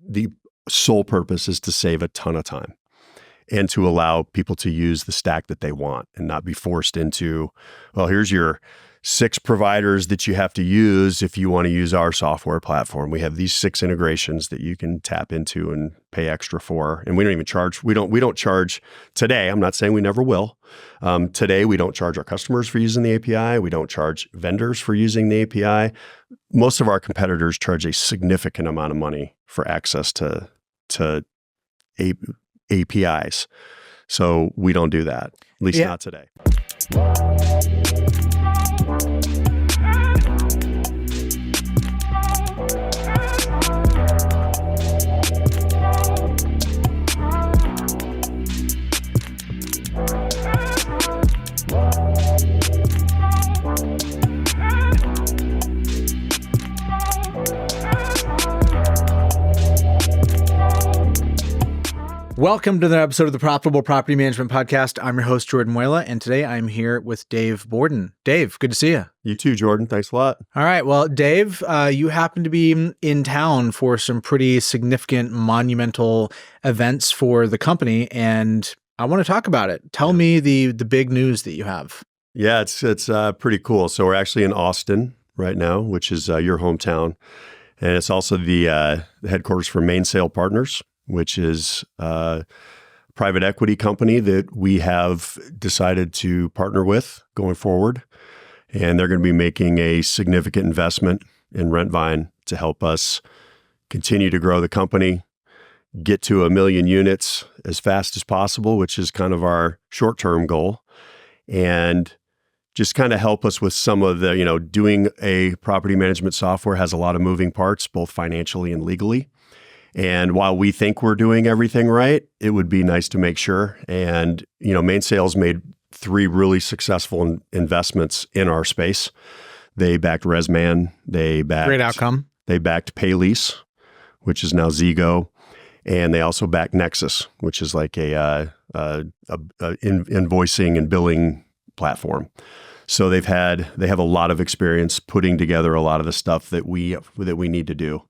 the sole purpose is to save a ton of time and to allow people to use the stack that they want and not be forced into, well, here's your 6 providers that you have to use if you want to use our software platform. We have these 6 integrations that you can tap into and pay extra for. And we don't even charge, we don't charge today. I'm not saying we never will. Today, we don't charge our customers for using the API. We don't charge vendors for using the API. Most of our competitors charge a significant amount of money for access to APIs. So we don't do that, at least not today. Welcome to another episode of the Profitable Property Management Podcast. I'm your host, Jordan Moyla, and today I'm here with Dave Borden. Dave, good to see you. You too, Jordan. Thanks a lot. All right. Well, Dave, you happen to be in town for some pretty significant, monumental events for the company, and I want to talk about it. Tell me the big news that you have. Yeah, it's pretty cool. So we're actually in Austin right now, which is your hometown, and it's also the headquarters for Mainsail Partners, which is a private equity company that we have decided to partner with going forward. And they're going to be making a significant investment in RentVine to help us continue to grow the company, get to 1 million units as fast as possible, which is kind of our short-term goal, and just kind of help us with some of the, doing a property management software has a lot of moving parts, both financially and legally. And while we think we're doing everything right, it would be nice to make sure. And, Mainsail's made 3 really successful investments in our space. They backed ResMan. Great outcome. They backed Paylease, which is now Zego. And they also backed Nexus, which is like a invoicing and billing platform. So they have a lot of experience putting together a lot of the stuff that we need to do.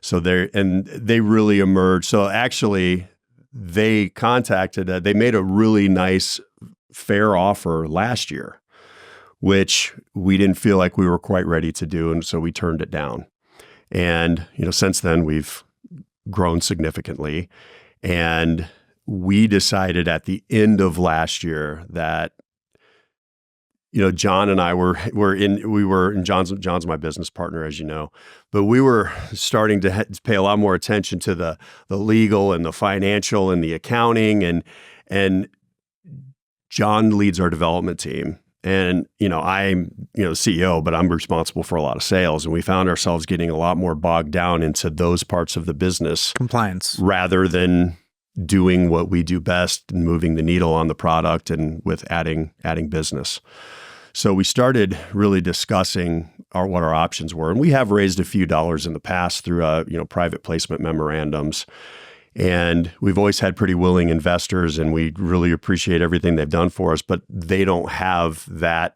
So they really emerged. So actually, they made a really nice, fair offer last year, which we didn't feel like we were quite ready to do, and so we turned it down. And since then we've grown significantly, and we decided at the end of last year that John and I were in John's my business partner, as you know, but we were starting to pay a lot more attention to the legal and the financial and the accounting, and John leads our development team, and I'm CEO, but I'm responsible for a lot of sales, and we found ourselves getting a lot more bogged down into those parts of the business, compliance, rather than doing what we do best and moving the needle on the product and with adding business. So we started really discussing what our options were, and we have raised a few dollars in the past through private placement memorandums, and we've always had pretty willing investors, and we really appreciate everything they've done for us. But they don't have that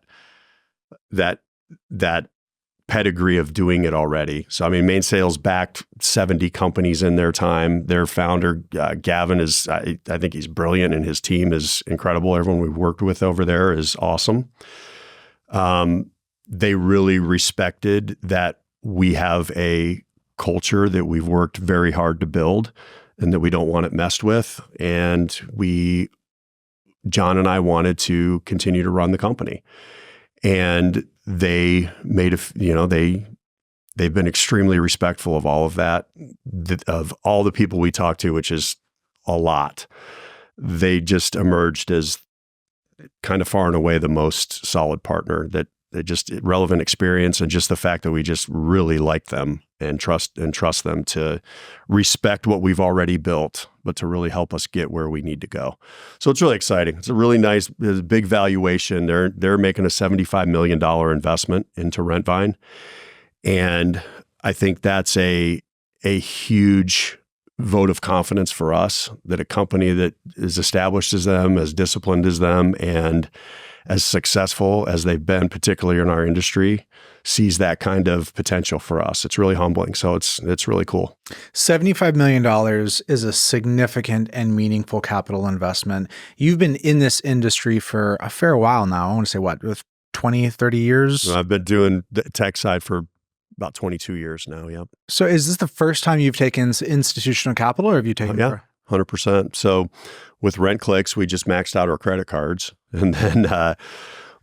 pedigree of doing it already. So Mainsail's backed 70 companies in their time. Their founder Gavin is, I think he's brilliant, and his team is incredible. Everyone we've worked with over there is awesome. They really respected that we have a culture that we've worked very hard to build and that we don't want it messed with. And John and I wanted to continue to run the company. And they made they've been extremely respectful of all of that, of all the people we talked to, which is a lot. They just emerged as kind of far and away the most solid partner, that just relevant experience, and just the fact that we just really like them and trust them to respect what we've already built, but to really help us get where we need to go. So it's really exciting. It's a really nice, big valuation. They're making a $75 million investment into RentVine. And I think that's a huge vote of confidence for us that a company that is established as them, as disciplined as them, and as successful as they've been, particularly in our industry, sees that kind of potential for us. It's really humbling. So it's really cool. $75 million is a significant and meaningful capital investment. You've been in this industry for a fair while now. I want to say what, with 20, 30 years? I've been doing the tech side for about 22 years now. Yep. So is this the first time you've taken institutional capital, or have you taken Yeah, 100%. So with RentClicks, we just maxed out our credit cards. And then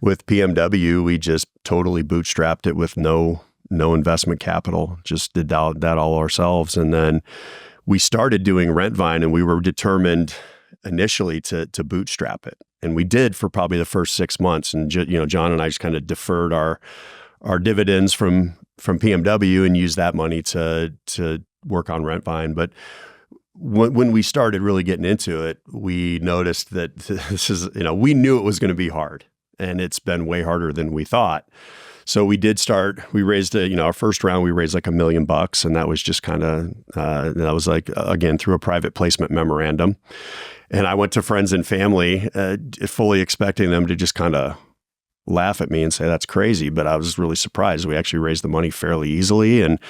with PMW, we just totally bootstrapped it with no investment capital, just did that all ourselves. And then we started doing RentVine, and we were determined initially to bootstrap it. And we did for probably the first 6 months. And John and I just kind of deferred our dividends from PMW and used that money to work on RentVine. But when we started really getting into it, we noticed that this is, we knew it was going to be hard, and it's been way harder than we thought. So we raised our first round, we raised like $1 million, and that was just kind of, that was like, again, through a private placement memorandum. And I went to friends and family, fully expecting them to just kind of laugh at me and say, that's crazy. But I was really surprised. We actually raised the money fairly easily. And,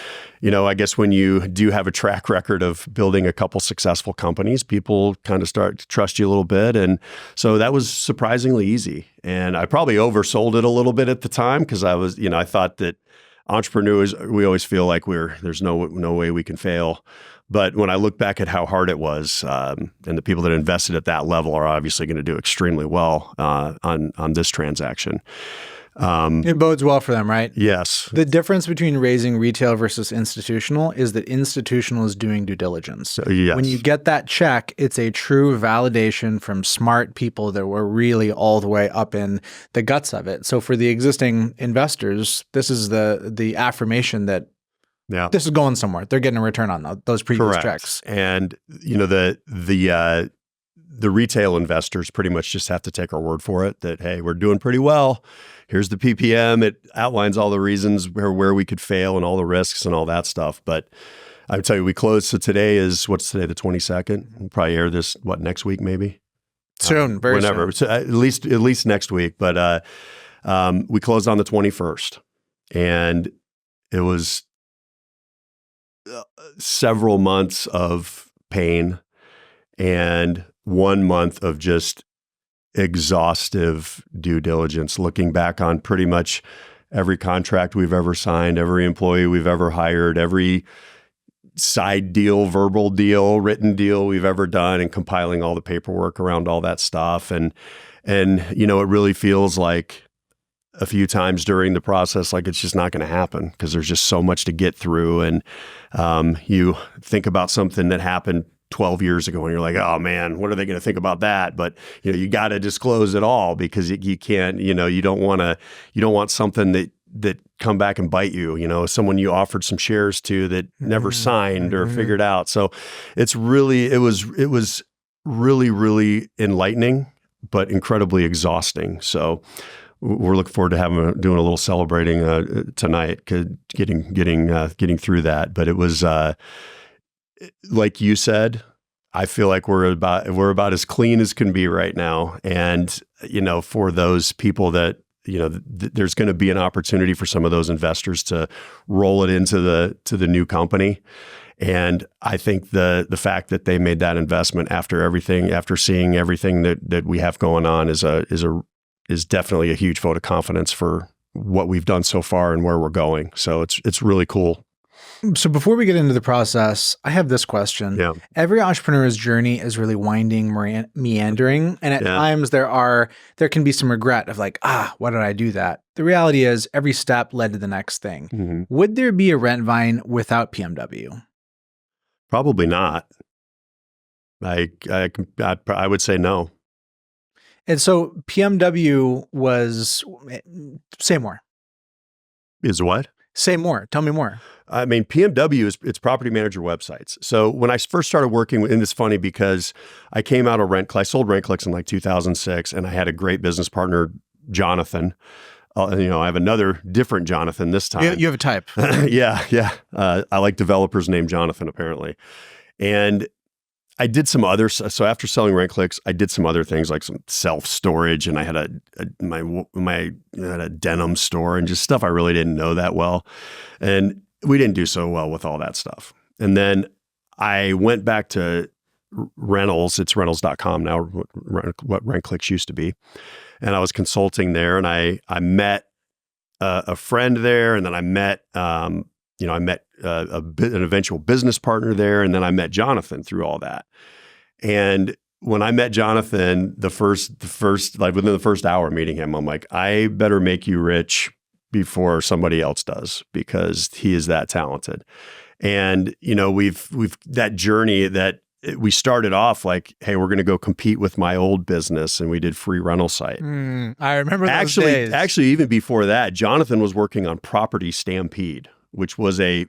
I guess when you do have a track record of building a couple successful companies, people kind of start to trust you a little bit. And so that was surprisingly easy. And I probably oversold it a little bit at the time because I thought that entrepreneurs, we always feel like there's no way we can fail. But when I look back at how hard it was, and the people that invested at that level are obviously going to do extremely well on this transaction. It bodes well for them, right? Yes. The difference between raising retail versus institutional is that institutional is doing due diligence. Yes. When you get that check, it's a true validation from smart people that were really all the way up in the guts of it. So for the existing investors, this is the affirmation that this is going somewhere. They're getting a return on those previous checks. And the retail investors pretty much just have to take our word for it that, hey, we're doing pretty well. Here's the PPM. It outlines all the reasons where we could fail and all the risks and all that stuff. But I would tell you, we closed. So what's today, the 22nd? We'll probably air this, next week maybe? Soon, very whenever. soon. So at least next week. But we closed on the 21st. And it was several months of pain and 1 month of just exhaustive due diligence, looking back on pretty much every contract we've ever signed, every employee we've ever hired, every side deal, verbal deal, written deal we've ever done, and compiling all the paperwork around all that stuff. And it really feels like a few times during the process, like it's just not going to happen because there's just so much to get through. And you think about something that happened 12 years ago and you're like, oh man, what are they going to think about that? But you got to disclose it all because you can't, you don't want something that come back and bite you, someone you offered some shares to that never signed or figured out. So it was really, really enlightening, but incredibly exhausting. So we're looking forward to doing a little celebrating tonight, getting through that. But it was like you said, I feel like we're about as clean as can be right now. And for those people that there's going to be an opportunity for some of those investors to roll it into the new company. And I think the fact that they made that investment after seeing everything that we have going on is definitely a huge vote of confidence for what we've done so far and where we're going. So it's really cool. So before we get into the process, I have this question. Yeah. Every entrepreneur's journey is really winding, meandering. And at times there can be some regret of like, why did I do that? The reality is every step led to the next thing. Mm-hmm. Would there be a RentVine without PMW? Probably not. I would say no. And so PMW was, say more. Is what? Say more. Tell me more. I mean, PMW it's property manager websites. So when I first started working and it's funny because I came out of I sold RentClicks in like 2006, and I had a great business partner, Jonathan. I have another different Jonathan this time. You have a type. Yeah. I like developers named Jonathan, apparently. And I did some other, so after selling RentClicks, I did some other things like some self-storage, and I had had a denim store and just stuff I really didn't know that well. And we didn't do so well with all that stuff. And then I went back to rentals. It's rentals.com now, what RentClicks used to be. And I was consulting there, and I met a friend there, and then I met an eventual business partner there, and then I met Jonathan through all that. And when I met Jonathan, the first like within the first hour meeting him, I'm like, I better make you rich before somebody else does, because he is that talented. And we've that journey that we started off like, hey, we're going to go compete with my old business, and we did free rental site. I remember those days. Actually, even before that, Jonathan was working on Property Stampede, which was a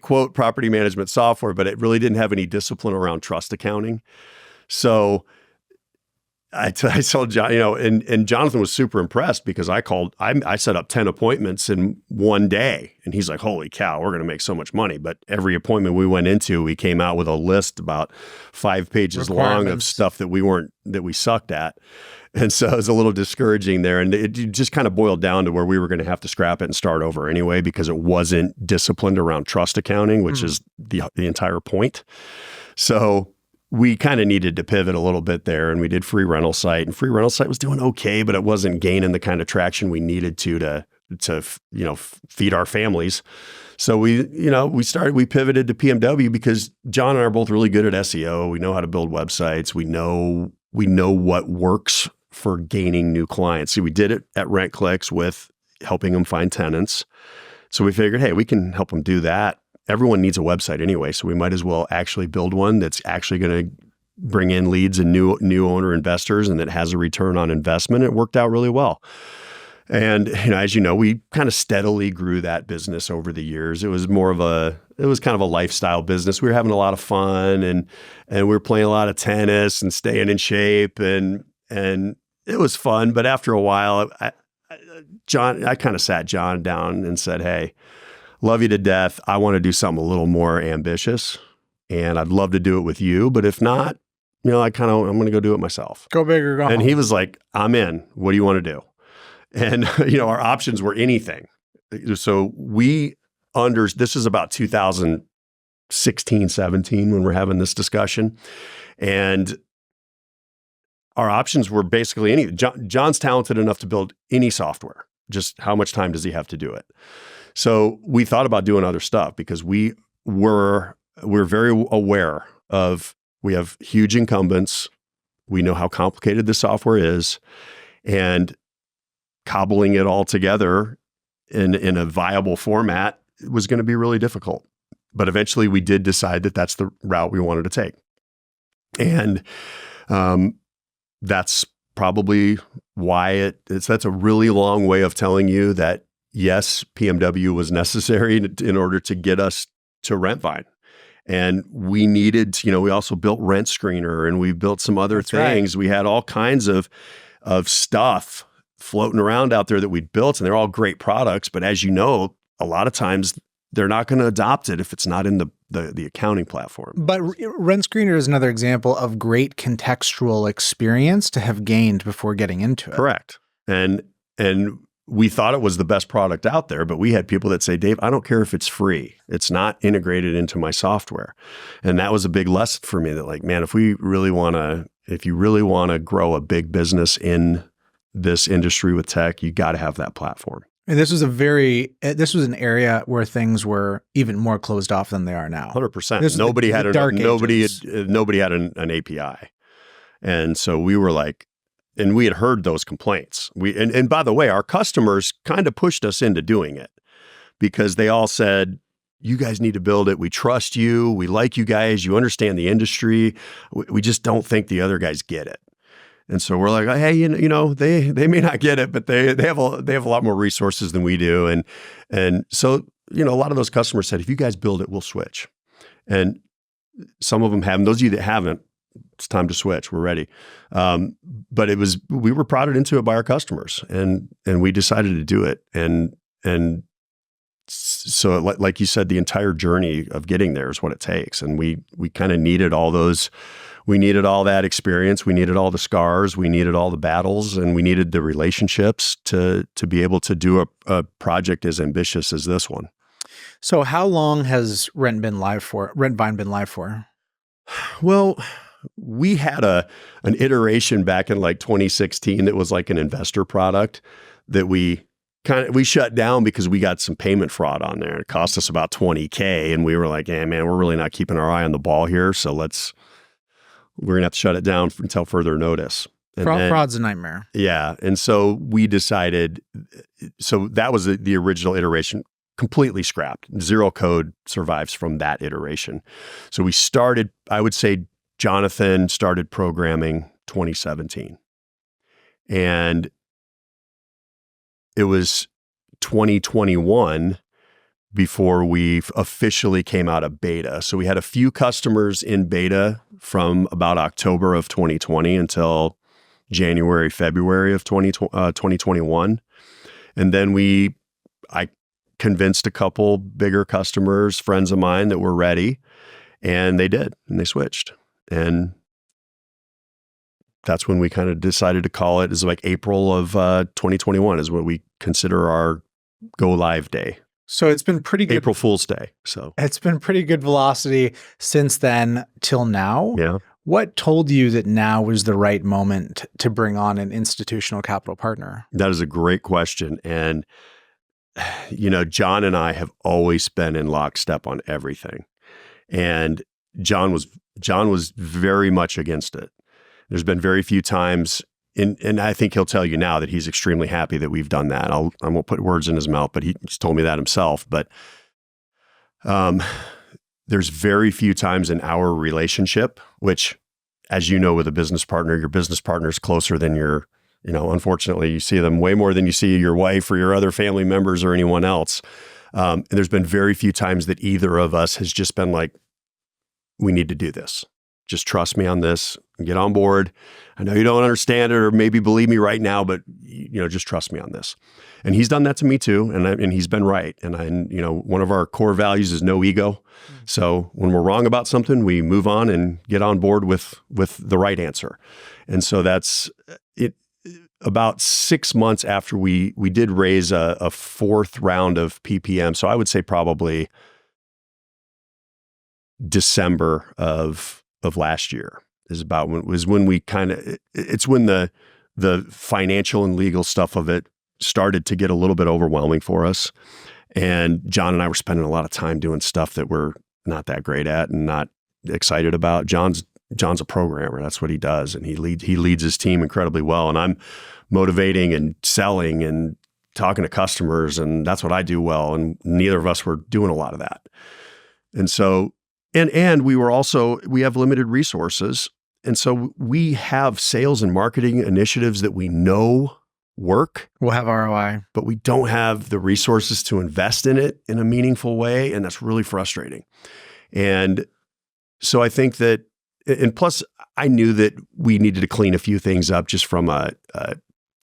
quote property management software, but it really didn't have any discipline around trust accounting. So I told John, and Jonathan was super impressed, because I set up 10 appointments in one day, and he's like, holy cow, we're going to make so much money. But every appointment we went into, we came out with a list about 5 pages long of stuff that we sucked at. And so it was a little discouraging there. And it just kind of boiled down to where we were going to have to scrap it and start over anyway, because it wasn't disciplined around trust accounting, which is the entire point. So we kind of needed to pivot a little bit there, and we did free rental site, and free rental site was doing okay, but it wasn't gaining the kind of traction we needed to feed our families. So we pivoted to PMW, because John and I are both really good at SEO. We know how to build websites. We know what works for gaining new clients. So we did it at RentClicks with helping them find tenants. So we figured, hey, we can help them do that. Everyone needs a website anyway, so we might as well actually build one that's actually going to bring in leads and new owner investors, and that has a return on investment. It worked out really well. And as you know, we kind of steadily grew that business over the years. It was kind of a lifestyle business. We were having a lot of fun, and we were playing a lot of tennis and staying in shape, and it was fun. But after a while, I kind of sat John down and said, hey, love you to death. I want to do something a little more ambitious, and I'd love to do it with you. But if not, I'm going to go do it myself. Go big or go home. And he was like, I'm in. What do you want to do? And, our options were anything. So this is about 2016, 17 when we're having this discussion. And our options were basically anything. John's talented enough to build any software. Just how much time does he have to do it? So we thought about doing other stuff, because we're very aware of, we have huge incumbents. We know how complicated the software is, and cobbling it all together in a viable format was going to be really difficult. But eventually we did decide that that's the route we wanted to take. And that's probably why that's a really long way of telling you that yes, PMW was necessary in order to get us to RentVine. And we needed, we also built Rent Screener, and we built some other things. Right. We had all kinds of stuff floating around out there that we built, and they're all great products. But as you know, a lot of times they're not going to adopt it if it's not in the accounting platform. But Rent Screener is another example of great contextual experience to have gained before getting into it. Correct. And we thought it was the best product out there, but we had people that say, Dave, I don't care if it's free. It's not integrated into my software. And that was a big lesson for me, that like, man, if you really want to grow a big business in this industry with tech, you got to have that platform. And this was an area where things were even more closed off than they are now. 100%. Nobody had an API. And so we were like, and we had heard those complaints. And by the way, our customers kind of pushed us into doing it, because they all said, you guys need to build it. We trust you. We like you guys. You understand the industry. We just don't think the other guys get it. And so we're like, hey, they may not get it, but they have a lot more resources than we do. And so, a lot of those customers said, if you guys build it, we'll switch. And some of them haven't. Those of you that haven't, it's time to switch. We're ready. But we were prodded into it by our customers, and we decided to do it. And so like you said, the entire journey of getting there is what it takes. And we kind of needed all those, we needed all that experience. We needed all the scars. We needed all the battles, and we needed the relationships to be able to do a project as ambitious as this one. So how long has RentVine been live for? Well, we had an iteration back in like 2016 that was like an investor product that we shut down because we got some payment fraud on there. It cost us about $20K, and we were like, "Hey, man, we're really not keeping our eye on the ball here, so we're gonna have to shut it down until further notice." Fraud's a nightmare. Yeah, and so we decided. So that was the original iteration, completely scrapped. Zero code survives from that iteration. So we started. I would say Jonathan started programming 2017, and it was 2021 before we officially came out of beta. So we had a few customers in beta from about October of 2020 until January, February of 2021. And then I convinced a couple bigger customers, friends of mine, that were ready, and they did, and they switched. And that's when we kind of decided to call it, is like April of 2021 is what we consider our go live day. So it's been pretty good. April Fool's Day. So it's been pretty good velocity since then till now. Yeah. What told you that now was the right moment to bring on an institutional capital partner? That is a great question. And, John and I have always been in lockstep on everything. And John was very much against it. There's been very few times, and I think he'll tell you now that he's extremely happy that we've done that. I won't put words in his mouth, but he's told me that himself. But there's very few times in our relationship, which, as you know, with a business partner, your business partner is closer than your, unfortunately, you see them way more than you see your wife or your other family members or anyone else. And there's been very few times that either of us has just been like, we need to do this. Just trust me on this and get on board. I know you don't understand it or maybe believe me right now, but just trust me on this. And he's done that to me too. And he's been right. And one of our core values is no ego. So when we're wrong about something, we move on and get on board with the right answer. And so that's it. About 6 months after we did raise a fourth round of PPM. So I would say probably December of last year was when we it's when the financial and legal stuff of it started to get a little bit overwhelming for us. And John and I were spending a lot of time doing stuff that we're not that great at and not excited about. John's a programmer. That's what he does. And he leads his team incredibly well. And I'm motivating and selling and talking to customers. And that's what I do well. And neither of us were doing a lot of that. And so, and we have limited resources. And so we have sales and marketing initiatives that we know work. We'll have ROI. But we don't have the resources to invest in it in a meaningful way. And that's really frustrating. And so I think that, and plus I knew that we needed to clean a few things up just from a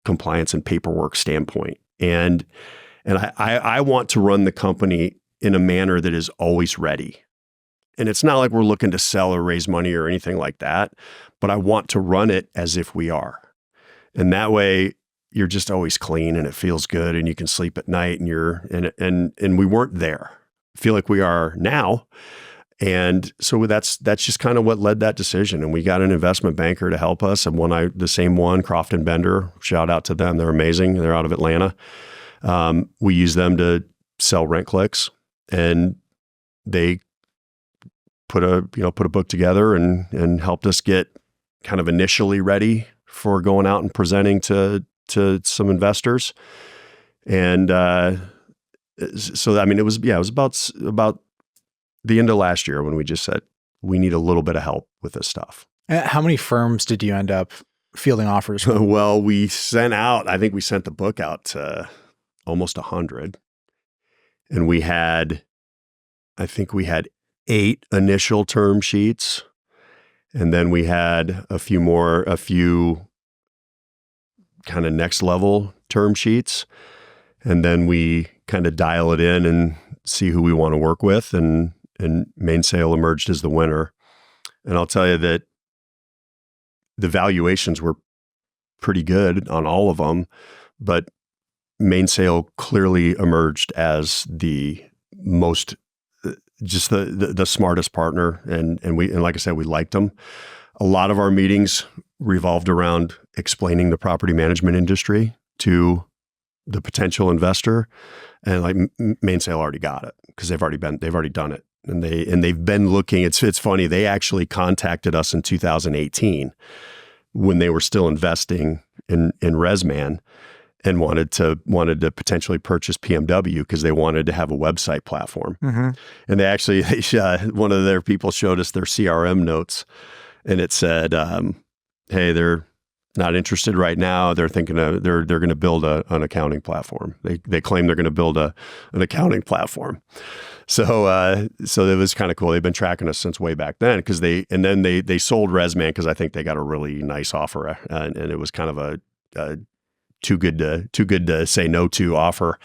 compliance and paperwork standpoint. And I want to run the company in a manner that is always ready. And it's not like we're looking to sell or raise money or anything like that, but I want to run it as if we are. And that way you're just always clean and it feels good and you can sleep at night and we weren't there. I feel like we are now. And so that's just kind of what led that decision. And we got an investment banker to help us, and the same one, Croft and Bender. Shout out to them; they're amazing. They're out of Atlanta. We use them to sell rent clicks, and they put a book together and helped us get kind of initially ready for going out and presenting to some investors. And so I mean, it was about the end of last year when we just said, we need a little bit of help with this stuff. How many firms did you end up fielding offers from? Well, I think we sent the book out to almost 100. And we had 8 initial term sheets. And then we had a few kind of next level term sheets. And then we kind of dial it in and see who we want to work with. And Mainsail emerged as the winner. And I'll tell you that the valuations were pretty good on all of them, but Mainsail clearly emerged as the most, just the smartest partner. And like I said, we liked them. A lot of our meetings revolved around explaining the property management industry to the potential investor, and like Mainsail already got it because they've already done it, and they've been looking. It's funny. They actually contacted us in 2018 when they were still investing in ResMan, and wanted to potentially purchase PMW because they wanted to have a website platform. Mm-hmm. And one of their people showed us their CRM notes, and it said, "Hey, they're not interested right now. They're thinking they're going to build an accounting platform. They claim they're going to build an accounting platform." So it was kind of cool. They've been tracking us since way back then because they sold ResMan because I think they got a really nice offer, and it was kind of a too good to say no to offer.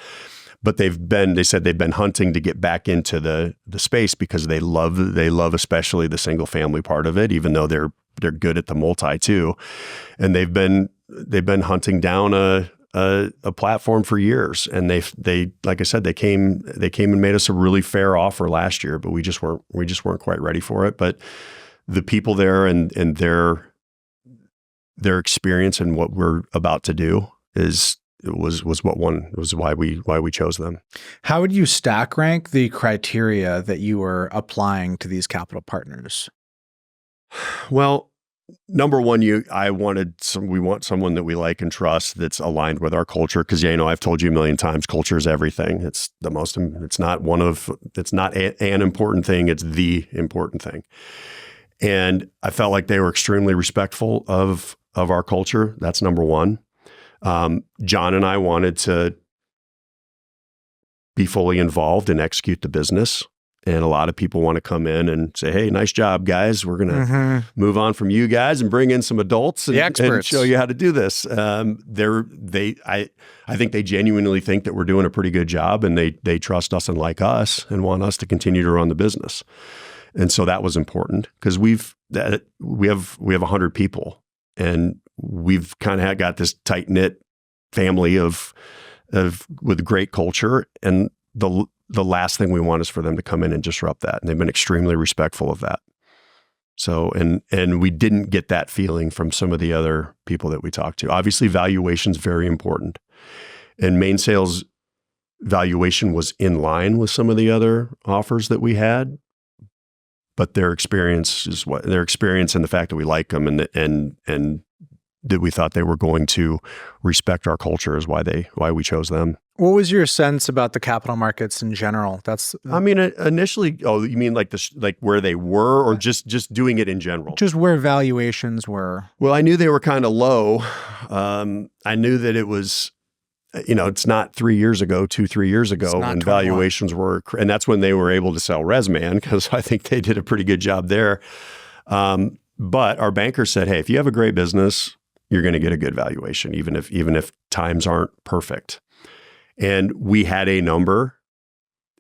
But they said they've been hunting to get back into the space because they love especially the single family part of it, even though they're good at the multi too. And they've been hunting down a platform for years. And they like I said, they came and made us a really fair offer last year, but we just weren't quite ready for it. But the people there and their experience and what we're about to do was why we chose them. How would you stack rank the criteria that you were applying to these capital partners? Well, number one, we want someone that we like and trust that's aligned with our culture. Because I've told you a million times, culture is everything. It's not an important thing. It's the important thing. And I felt like they were extremely respectful of our culture. That's number one. John and I wanted to be fully involved and execute the business. And a lot of people want to come in and say, "Hey, nice job, guys. We're going to move on from you guys and bring in some adults and show you how to do this." I think they genuinely think that we're doing a pretty good job, and they trust us and like us and want us to continue to run the business. And so that was important because we have 100 people, and we've kind of got this tight knit family with great culture, and the last thing we want is for them to come in and disrupt that. And they've been extremely respectful of that. So, and we didn't get that feeling from some of the other people that we talked to. Obviously, valuation is very important, and Mainsail's valuation was in line with some of the other offers that we had. But their experience and the fact that we like them and that we thought they were going to respect our culture is why we chose them. What was your sense about the capital markets in general? Initially, you mean like where they were, or just doing it in general? Just where valuations were. Well, I knew they were kind of low. I knew that it was, it's not 3 years ago, 3 years ago when valuations were, and that's when they were able to sell ResMan, because I think they did a pretty good job there. But our banker said, "Hey, if you have a great business, you're going to get a good valuation, even if times aren't perfect." And we had a number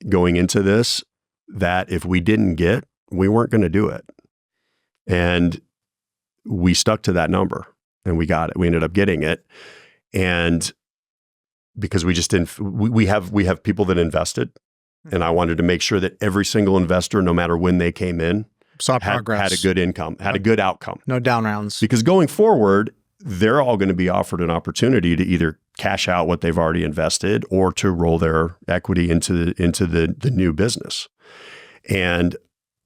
going into this that if we didn't get, we weren't going to do it. And we stuck to that number, and we got it. We ended up getting it. And because we just didn't, we have people that invested, and I wanted to make sure that every single investor, no matter when they came in, saw progress, had a good income, had a good outcome. No down rounds. Because going forward, they're all going to be offered an opportunity to either cash out what they've already invested or to roll their equity into the new business. And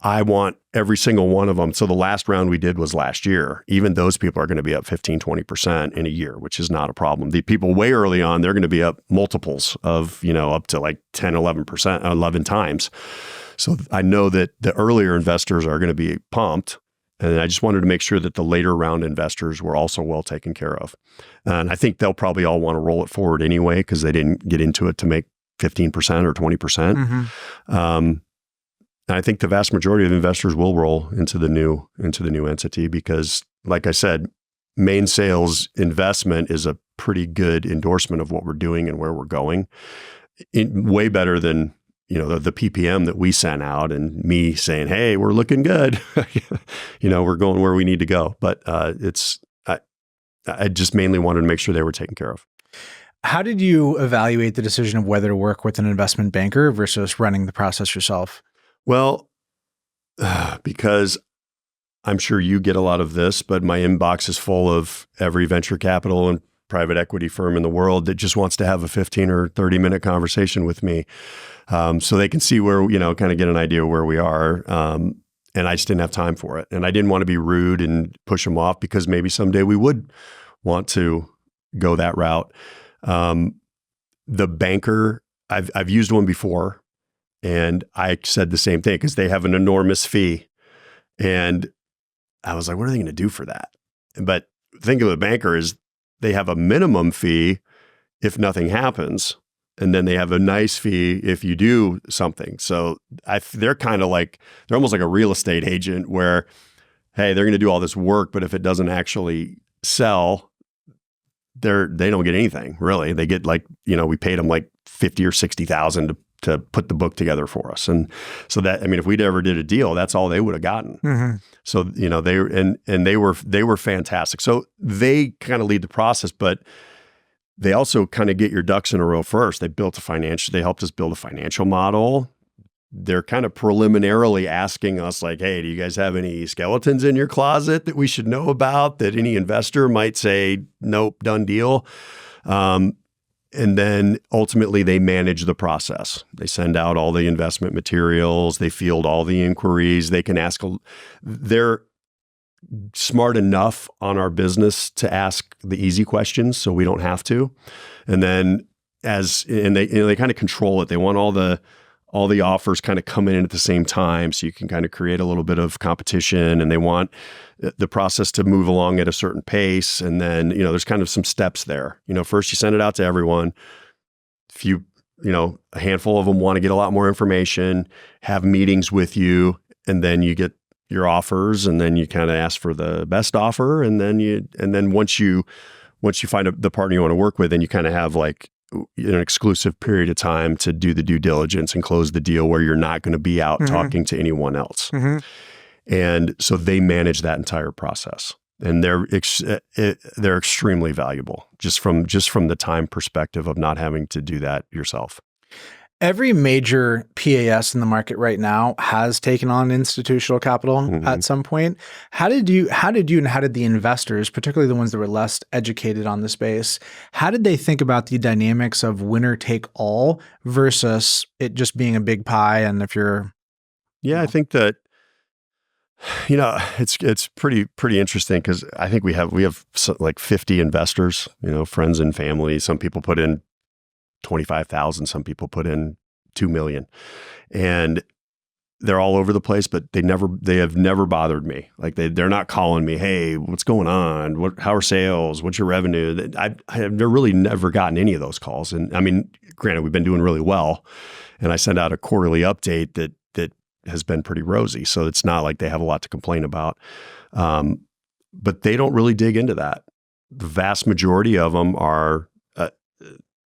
I want every single one of them. So the last round we did was last year. Even those people are going to be up 15, 20% in a year, which is not a problem. The people way early on, they're going to be up multiples of, up to like 10, 11%, 11 times. So I know that the earlier investors are going to be pumped. And I just wanted to make sure that the later round investors were also well taken care of. And I think they'll probably all want to roll it forward anyway, because they didn't get into it to make 15% or 20%. Mm-hmm. And I think the vast majority of investors will roll into the new entity because, like I said, Mainsail's investment is a pretty good endorsement of what we're doing and where we're going. way better than the PPM that we sent out and me saying, "Hey, we're looking good." We're going where we need to go. But I just mainly wanted to make sure they were taken care of. How did you evaluate the decision of whether to work with an investment banker versus running the process yourself? Well, because I'm sure you get a lot of this, but my inbox is full of every venture capital and private equity firm in the world that just wants to have a 15 or 30-minute conversation with me, so they can see where, kind of get an idea of where we are. And I just didn't have time for it. And I didn't want to be rude and push them off because maybe someday we would want to go that route. The banker, I've used one before, and I said the same thing because they have an enormous fee. And I was like, what are they going to do for that? But the thing of the banker is they have a minimum fee if nothing happens. And then they have a nice fee if you do something. So they're kind of like, they're almost like a real estate agent where, hey, they're going to do all this work, but if it doesn't actually sell, they don't get anything really. They get like, we paid them like 50 or 60,000 to put the book together for us. And so that, if we'd ever did a deal, that's all they would have gotten. Mm-hmm. So, they were fantastic. So they kind of lead the process, but they also kind of get your ducks in a row first. They helped us build a financial model. They're kind of preliminarily asking us like, hey, do you guys have any skeletons in your closet that we should know about that any investor might say, nope, done deal? And then ultimately they manage the process. They send out all the investment materials. They field all the inquiries. They can ask, they're smart enough on our business to ask the easy questions so we don't have to. And then they kind of control it. They want all the offers kind of coming in at the same time so you can kind of create a little bit of competition, and they want the process to move along at a certain pace. And then, there's kind of some steps there. First you send it out to everyone. A handful of them want to get a lot more information, have meetings with you, and then you get your offers, and then you kind of ask for the best offer. And then once you find the partner you want to work with, then you kind of have like an exclusive period of time to do the due diligence and close the deal where you're not going to be out mm-hmm. talking to anyone else. Mm-hmm. And so they manage that entire process, and they're extremely valuable just from the time perspective of not having to do that yourself. Every major PAS in the market right now has taken on institutional capital mm-hmm. at some point. How did you and how did the investors, particularly the ones that were less educated on the space, how did they think about the dynamics of winner take all versus it just being a big pie? And if you're, I think that, it's pretty interesting because I think we have like 50 investors, friends and family. Some people put in 25,000. Some people put in 2 million, and they're all over the place, but they have never bothered me. Like they're not calling me, hey, what's going on? How are sales? What's your revenue? I have really never gotten any of those calls. And granted, we've been doing really well, and I send out a quarterly update that has been pretty rosy. So it's not like they have a lot to complain about. But they don't really dig into that. The vast majority of them are,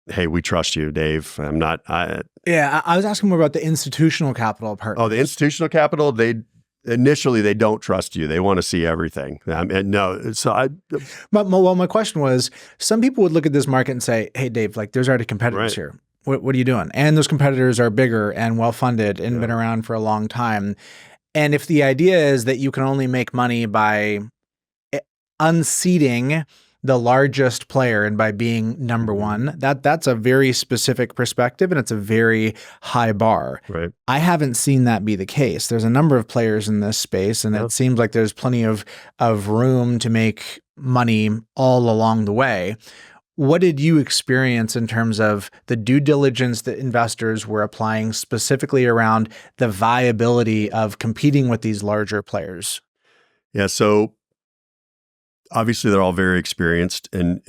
hey, we trust you, Dave. I was asking more about the institutional capital part. Oh, the institutional capital, initially they don't trust you. They want to see everything. My question was, some people would look at this market and say, hey, Dave, like there's already competitors here. What are you doing? And those competitors are bigger and well-funded and been around for a long time. And if the idea is that you can only make money by unseating the largest player and by being number one, that's a very specific perspective, and it's a very high bar. Right. I haven't seen that be the case. There's a number of players in this space, and it seems like there's plenty of room to make money all along the way. What did you experience in terms of the due diligence that investors were applying specifically around the viability of competing with these larger players? Yeah, so obviously they're all very experienced, and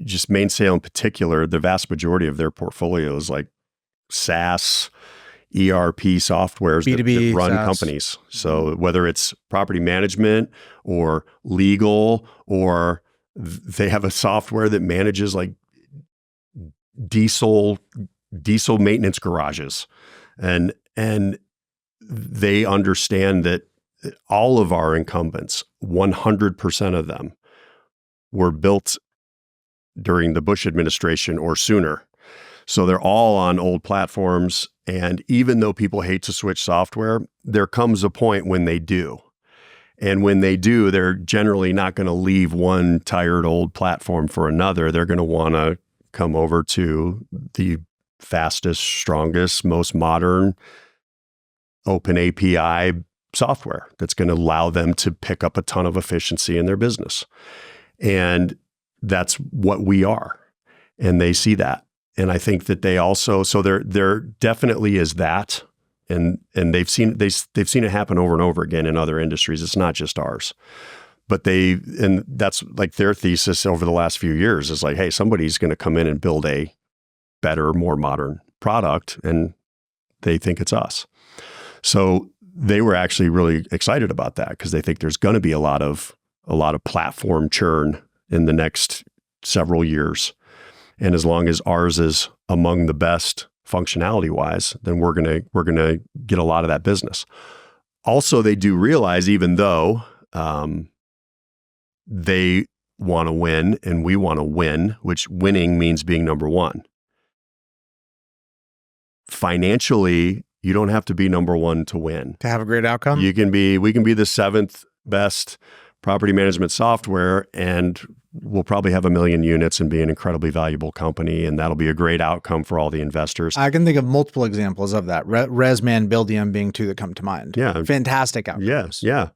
just Mainsail in particular, the vast majority of their portfolio is like SaaS, ERP softwares B2B, that run SaaS companies. So whether it's property management or legal, or they have a software that manages like diesel diesel maintenance garages, and they understand that all of our incumbents, 100% of them, were built during the Bush administration or sooner. So they're all on old platforms. And even though people hate to switch software, there comes a point when they do. And when they do, they're generally not going to leave one tired old platform for another. They're going to want to come over to the fastest, strongest, most modern open API software that's going to allow them to pick up a ton of efficiency in their business. And that's what we are. And they see that. And I think that they also, so there definitely is that. And they've seen it happen over and over again in other industries. It's not just ours. But and that's like their thesis over the last few years is like, hey, somebody's going to come in and build a better, more modern product, and they think it's us. So they were actually really excited about that because they think there's going to be a lot of platform churn in the next several years. And as long as ours is among the best functionality wise, then we're gonna get a lot of that business. Also, they do realize, even though they want to win and we want to win, which winning means being number one. Financially, you don't have to be number one to win. To have a great outcome? We can be the 7th best property management software, and we'll probably have 1 million units and be an incredibly valuable company, and that'll be a great outcome for all the investors. I can think of multiple examples of that. ResMan, Buildium being two that come to mind. Yeah. Fantastic outcomes. Yes. Yeah.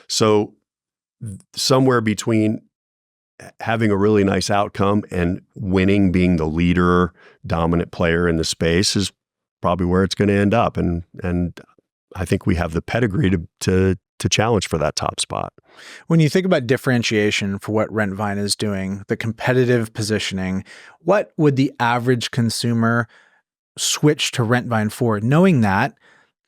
So somewhere between having a really nice outcome and winning, being the leader, dominant player in the space is probably where it's going to end up. And I think we have the pedigree to challenge for that top spot. When you think about differentiation for what RentVine is doing, the competitive positioning, what would the average consumer switch to RentVine for, knowing that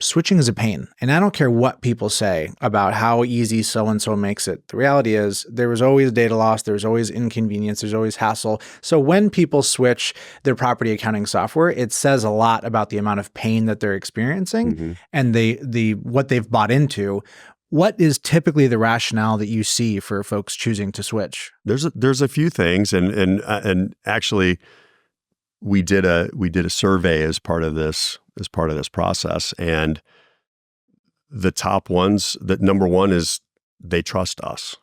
switching is a pain? And I don't care what people say about how easy so-and-so makes it. The reality is there was always data loss, there's always inconvenience, there's always hassle. So when people switch their property accounting software, it says a lot about the amount of pain that they're experiencing and the what they've bought into. What is typically the rationale that you see for folks choosing to switch? There's a few things, and actually, we did a survey as part of this process, and the top ones, that number one is they trust us.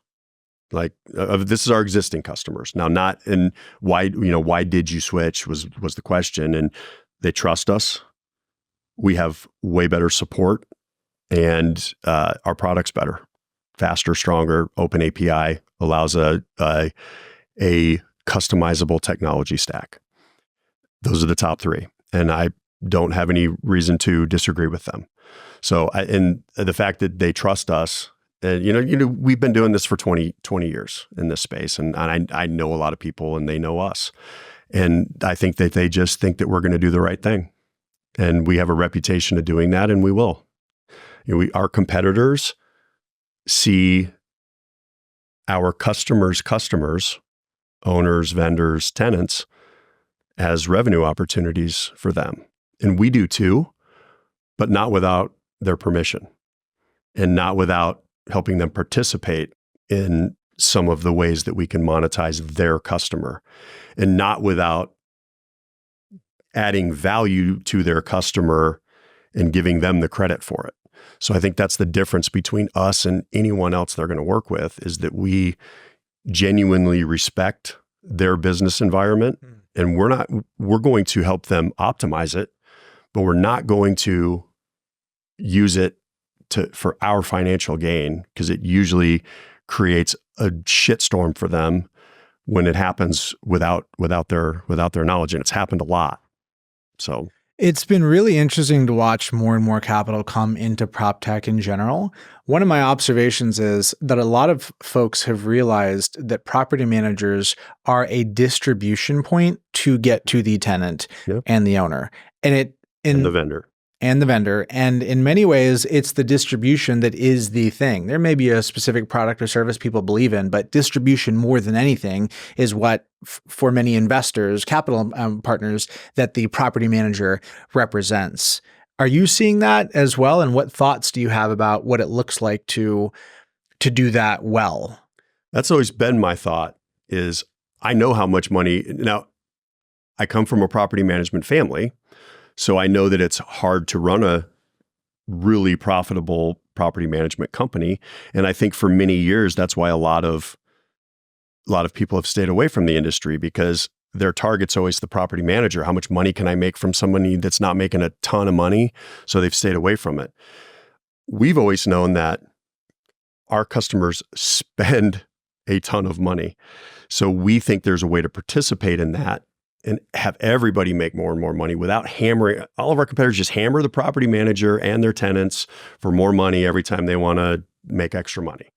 Like this is our existing customers now, not in why did you switch was the question, and they trust us. We have way better support. And our product's better, faster, stronger. Open API allows a customizable technology stack. Those are the top three, and I don't have any reason to disagree with them. So, and the fact that they trust us, and we've been doing this for 20 years in this space, and I know a lot of people, and they know us, and I think that they just think that we're going to do the right thing, and we have a reputation of doing that, and we will. Our competitors see our customers, owners, vendors, tenants, as revenue opportunities for them. And we do too, but not without their permission and not without helping them participate in some of the ways that we can monetize their customer, and not without adding value to their customer and giving them the credit for it. So I think that's the difference between us and anyone else they're going to work with, is that we genuinely respect their business environment, and we're going to help them optimize it, but we're not going to use it for our financial gain, because it usually creates a shitstorm for them when it happens without their knowledge, and it's happened a lot. So it's been really interesting to watch more and more capital come into prop tech in general. One of my observations is that a lot of folks have realized that property managers are a distribution point to get to the tenant and the owner, and the vendor. and the vendor. And in many ways, it's the distribution that is the thing. There may be a specific product or service people believe in, but distribution more than anything is what, for many investors, capital partners, that the property manager represents. Are you seeing that as well? And what thoughts do you have about what it looks like to do that well? That's always been my thought is I know how much money. Now, I come from a property management family, so I know that it's hard to run a really profitable property management company. And I think for many years, that's why a lot of people have stayed away from the industry, because their target's always the property manager. How much money can I make from somebody that's not making a ton of money? So they've stayed away from it. We've always known that our customers spend a ton of money. So we think there's a way to participate in that and have everybody make more and more money without hammering. All of our competitors just hammer the property manager and their tenants for more money every time they want to make extra money.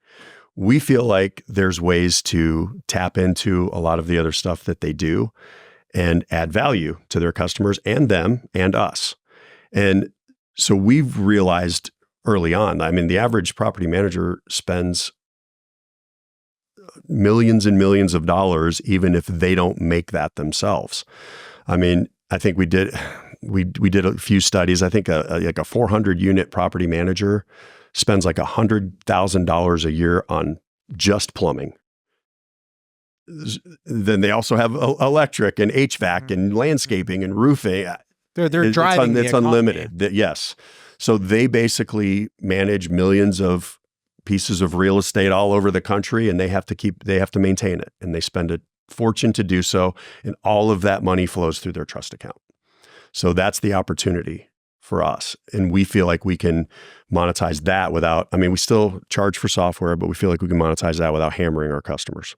We feel like there's ways to tap into a lot of the other stuff that they do and add value to their customers and them and us. And so we've realized early on, I mean, the average property manager spends millions and millions of dollars, even if they don't make that themselves. I mean, I think we did a few studies. I think like a 400 unit property manager spends like $100,000 a year on just plumbing. Then they also have electric and HVAC and landscaping and roofing. They're driving it's unlimited. Yes. So they basically manage millions of pieces of real estate all over the country, and they have to maintain it, and they spend a fortune to do so, and all of that money flows through their trust account. So that's the opportunity for us, and we feel like we can monetize that without, I mean, we still charge for software, but we feel like we can monetize that without hammering our customers.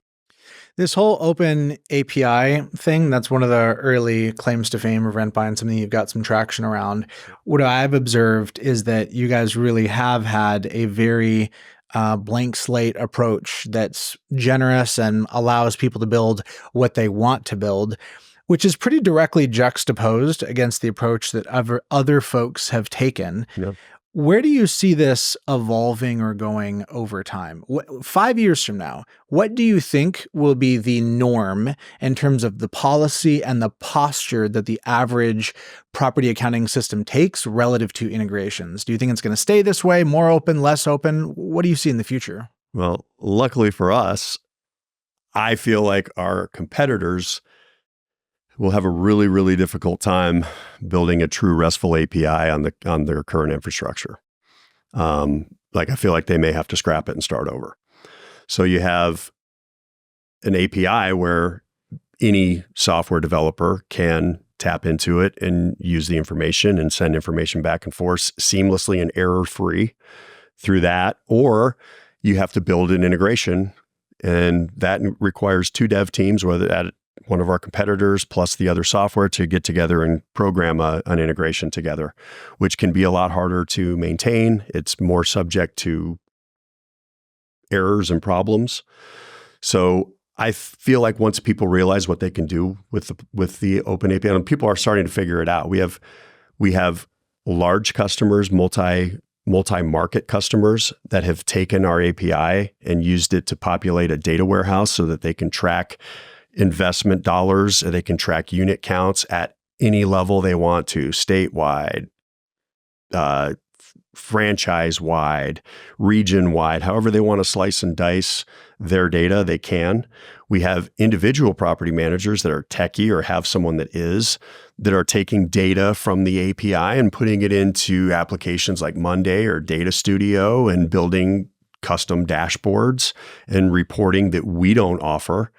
This whole open API thing, that's one of the early claims to fame of RentVine, something you've got some traction around. What I've observed is that you guys really have had a very blank slate approach that's generous and allows people to build what they want to build, which is pretty directly juxtaposed against the approach that other folks have taken. Yeah. Where do you see this evolving or going over time? 5 years from now, what do you think will be the norm in terms of the policy and the posture that the average property accounting system takes relative to integrations? Do you think it's going to stay this way, more open, less open? What do you see in the future? Well, luckily for us, I feel like our competitors will have a really, really difficult time building a true RESTful API on their current infrastructure. Like I feel like they may have to scrap it and start over. So you have an API where any software developer can tap into it and use the information and send information back and forth seamlessly and error-free through that. Or you have to build an integration, and that requires 2 dev teams, whether at one of our competitors plus the other software, to get together and program an integration together, which can be a lot harder to maintain. It's more subject to errors and problems. So I feel like once people realize what they can do with the open API, and people are starting to figure it out. We have large customers, multi-market customers that have taken our API and used it to populate a data warehouse so that they can track investment dollars, and they can track unit counts at any level they want to, statewide, franchise-wide, region-wide, however they want to slice and dice their data, they can. We have individual property managers that are techie or have someone that are taking data from the API and putting it into applications like Monday or Data Studio and building custom dashboards and reporting that we don't offer,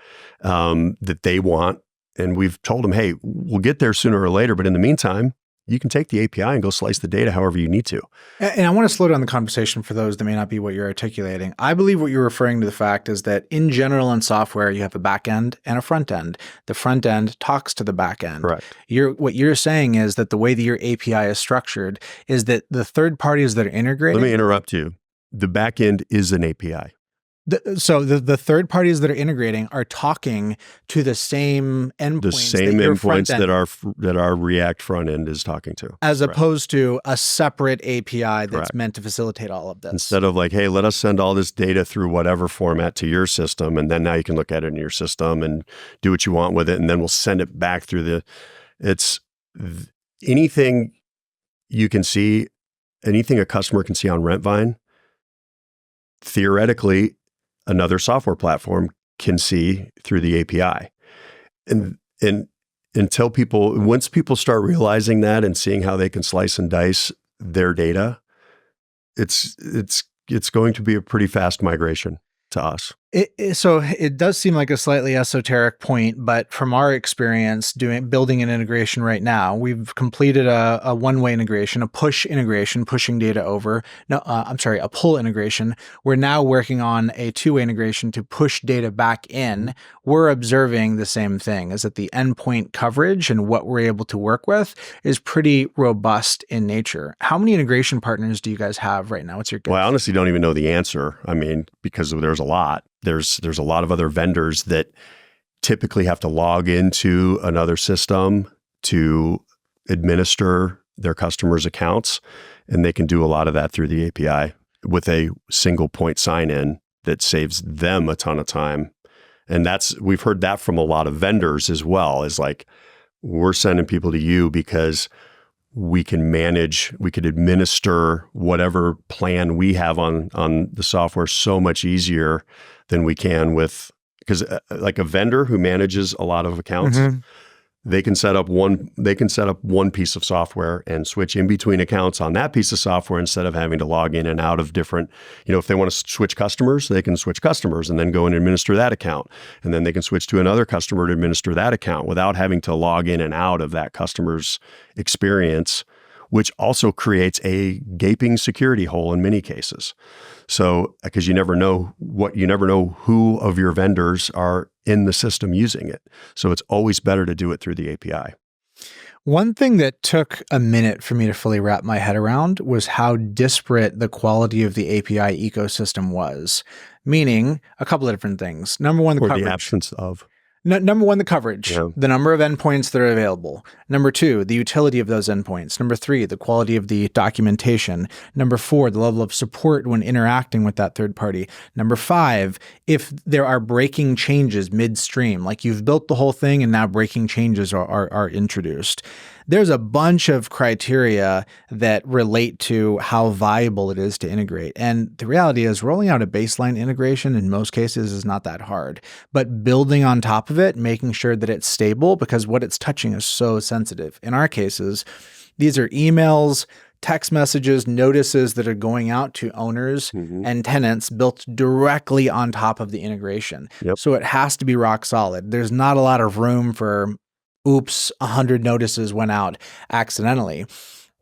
that they want. And we've told them, hey, we'll get there sooner or later, but in the meantime, you can take the API and go slice the data however you need to. And I want to slow down the conversation for those that may not be what you're articulating. I believe what you're referring to the fact is that in general in software, you have a back end and a front end. The front end talks to the back end. Correct. What you're saying is that the way that your API is structured is that the third parties that are integrated. Let me interrupt you. The back end is an API. So the third parties that are integrating are talking to the same endpoints, The same that your endpoints front end, that our React front end is talking to. as Correct. opposed to a separate API that's Correct. meant to facilitate all of this. Instead of like, hey, let us send all this data through whatever format to your system, and then now you can look at it in your system and do what you want with it, and then we'll send it back through anything you can see, anything a customer can see on RentVine, theoretically, another software platform can see through the API. And once people start realizing that and seeing how they can slice and dice their data, it's going to be a pretty fast migration to us. So it does seem like a slightly esoteric point, but from our experience building an integration right now, we've completed a one-way integration, a push integration, pushing data over. No, I'm sorry, a pull integration. We're now working on a two-way integration to push data back in. We're observing the same thing, is that the endpoint coverage and what we're able to work with is pretty robust in nature. How many integration partners do you guys have right now? What's your guess? Well, I honestly don't even know the answer. I mean, because there's a lot. There's a lot of other vendors that typically have to log into another system to administer their customers' accounts, and they can do a lot of that through the API with a single point sign-in that saves them a ton of time. And we've heard that from a lot of vendors as well, is like, we're sending people to you because we can administer whatever plan we have on the software so much easier than we can because like a vendor who manages a lot of accounts, they can set up one piece of software and switch in between accounts on that piece of software instead of having to log in and out of different, if they want to switch customers, they can switch customers and then go and administer that account. And then they can switch to another customer to administer that account without having to log in and out of that customer's experience, which also creates a gaping security hole in many cases. So, because you never know who of your vendors are in the system using it. So it's always better to do it through the API. One thing that took a minute for me to fully wrap my head around was how disparate the quality of the API ecosystem was. Meaning a couple of different things. Number one, the coverage. Or the absence of. Number one, the coverage, the number of endpoints that are available. Number two, the utility of those endpoints. Number three, the quality of the documentation. Number four, the level of support when interacting with that third party. Number five, if there are breaking changes midstream, like you've built the whole thing and now breaking changes are introduced. There's a bunch of criteria that relate to how viable it is to integrate. And the reality is rolling out a baseline integration in most cases is not that hard, but building on top of it, making sure that it's stable because what it's touching is so sensitive. In our cases, these are emails, text messages, notices that are going out to owners and tenants built directly on top of the integration. So it has to be rock solid. There's not a lot of room for oops, 100 notices went out accidentally.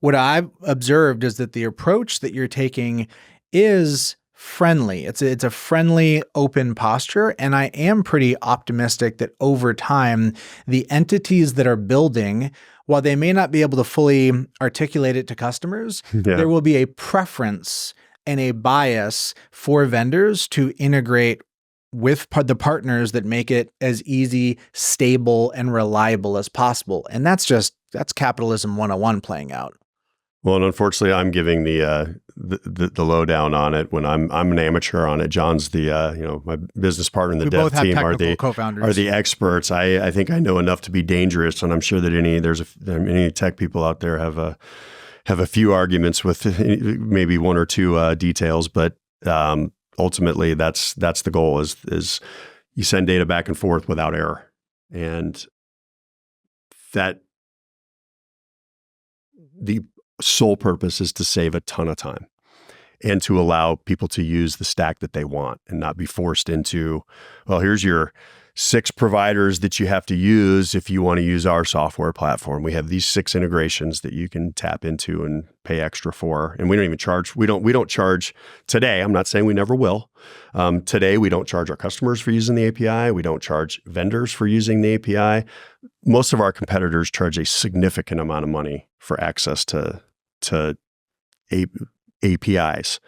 What I've observed is that the approach that you're taking is friendly. It's a friendly, open posture. And I am pretty optimistic that over time, the entities that are building, while they may not be able to fully articulate it to customers, there will be a preference and a bias for vendors to integrate with the partners that make it as easy, stable, and reliable as possible. And that's capitalism 101 playing out. Well, and unfortunately, I'm giving the lowdown on it when I'm an amateur on it. John's my business partner in the dev team are the experts. I think I know enough to be dangerous, and I'm sure that any tech people out there have a few arguments with maybe one or two details, but ultimately, that's the goal is you send data back and forth without error. And that the sole purpose is to save a ton of time and to allow people to use the stack that they want and not be forced into, well, here's your 6 providers that you have to use if you want to use our software platform. We have these 6 integrations that you can tap into and pay extra for. And we don't even charge, we don't charge today. I'm not saying we never will. Today, we don't charge our customers for using the API. We don't charge vendors for using the API. Most of our competitors charge a significant amount of money for access to APIs.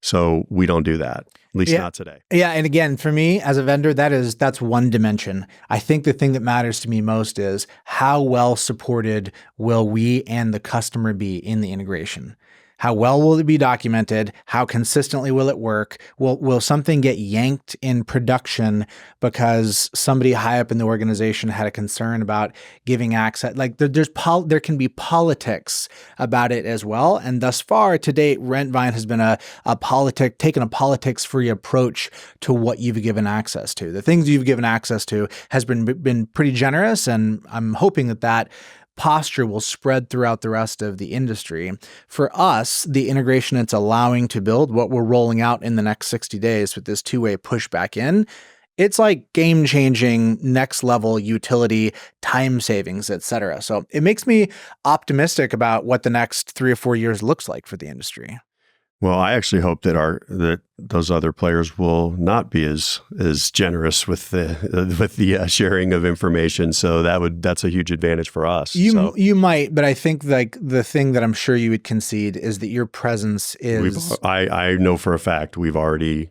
So we don't do that, at least not today. Yeah. And again, for me as a vendor, that's one dimension. I think the thing that matters to me most is how well supported will we and the customer be in the integration? How well will it be documented? How consistently will it work? Will something get yanked in production because somebody high up in the organization had a concern about giving access? Like there can be politics about it as well. And thus far to date, RentVine has been taken a politics-free approach to what you've given access to. The things you've given access to has been pretty generous, and I'm hoping that posture will spread throughout the rest of the industry. For us, the integration it's allowing to build, what we're rolling out in the next 60 days with this two-way push back in, it's like game-changing, next-level utility, time savings, et cetera. So it makes me optimistic about what the next 3 or 4 years looks like for the industry. Well, I actually hope that those other players will not be as generous with the sharing of information. So that's a huge advantage for us. You might, but I think like the thing that I'm sure you would concede is that your presence is. I know for a fact we've already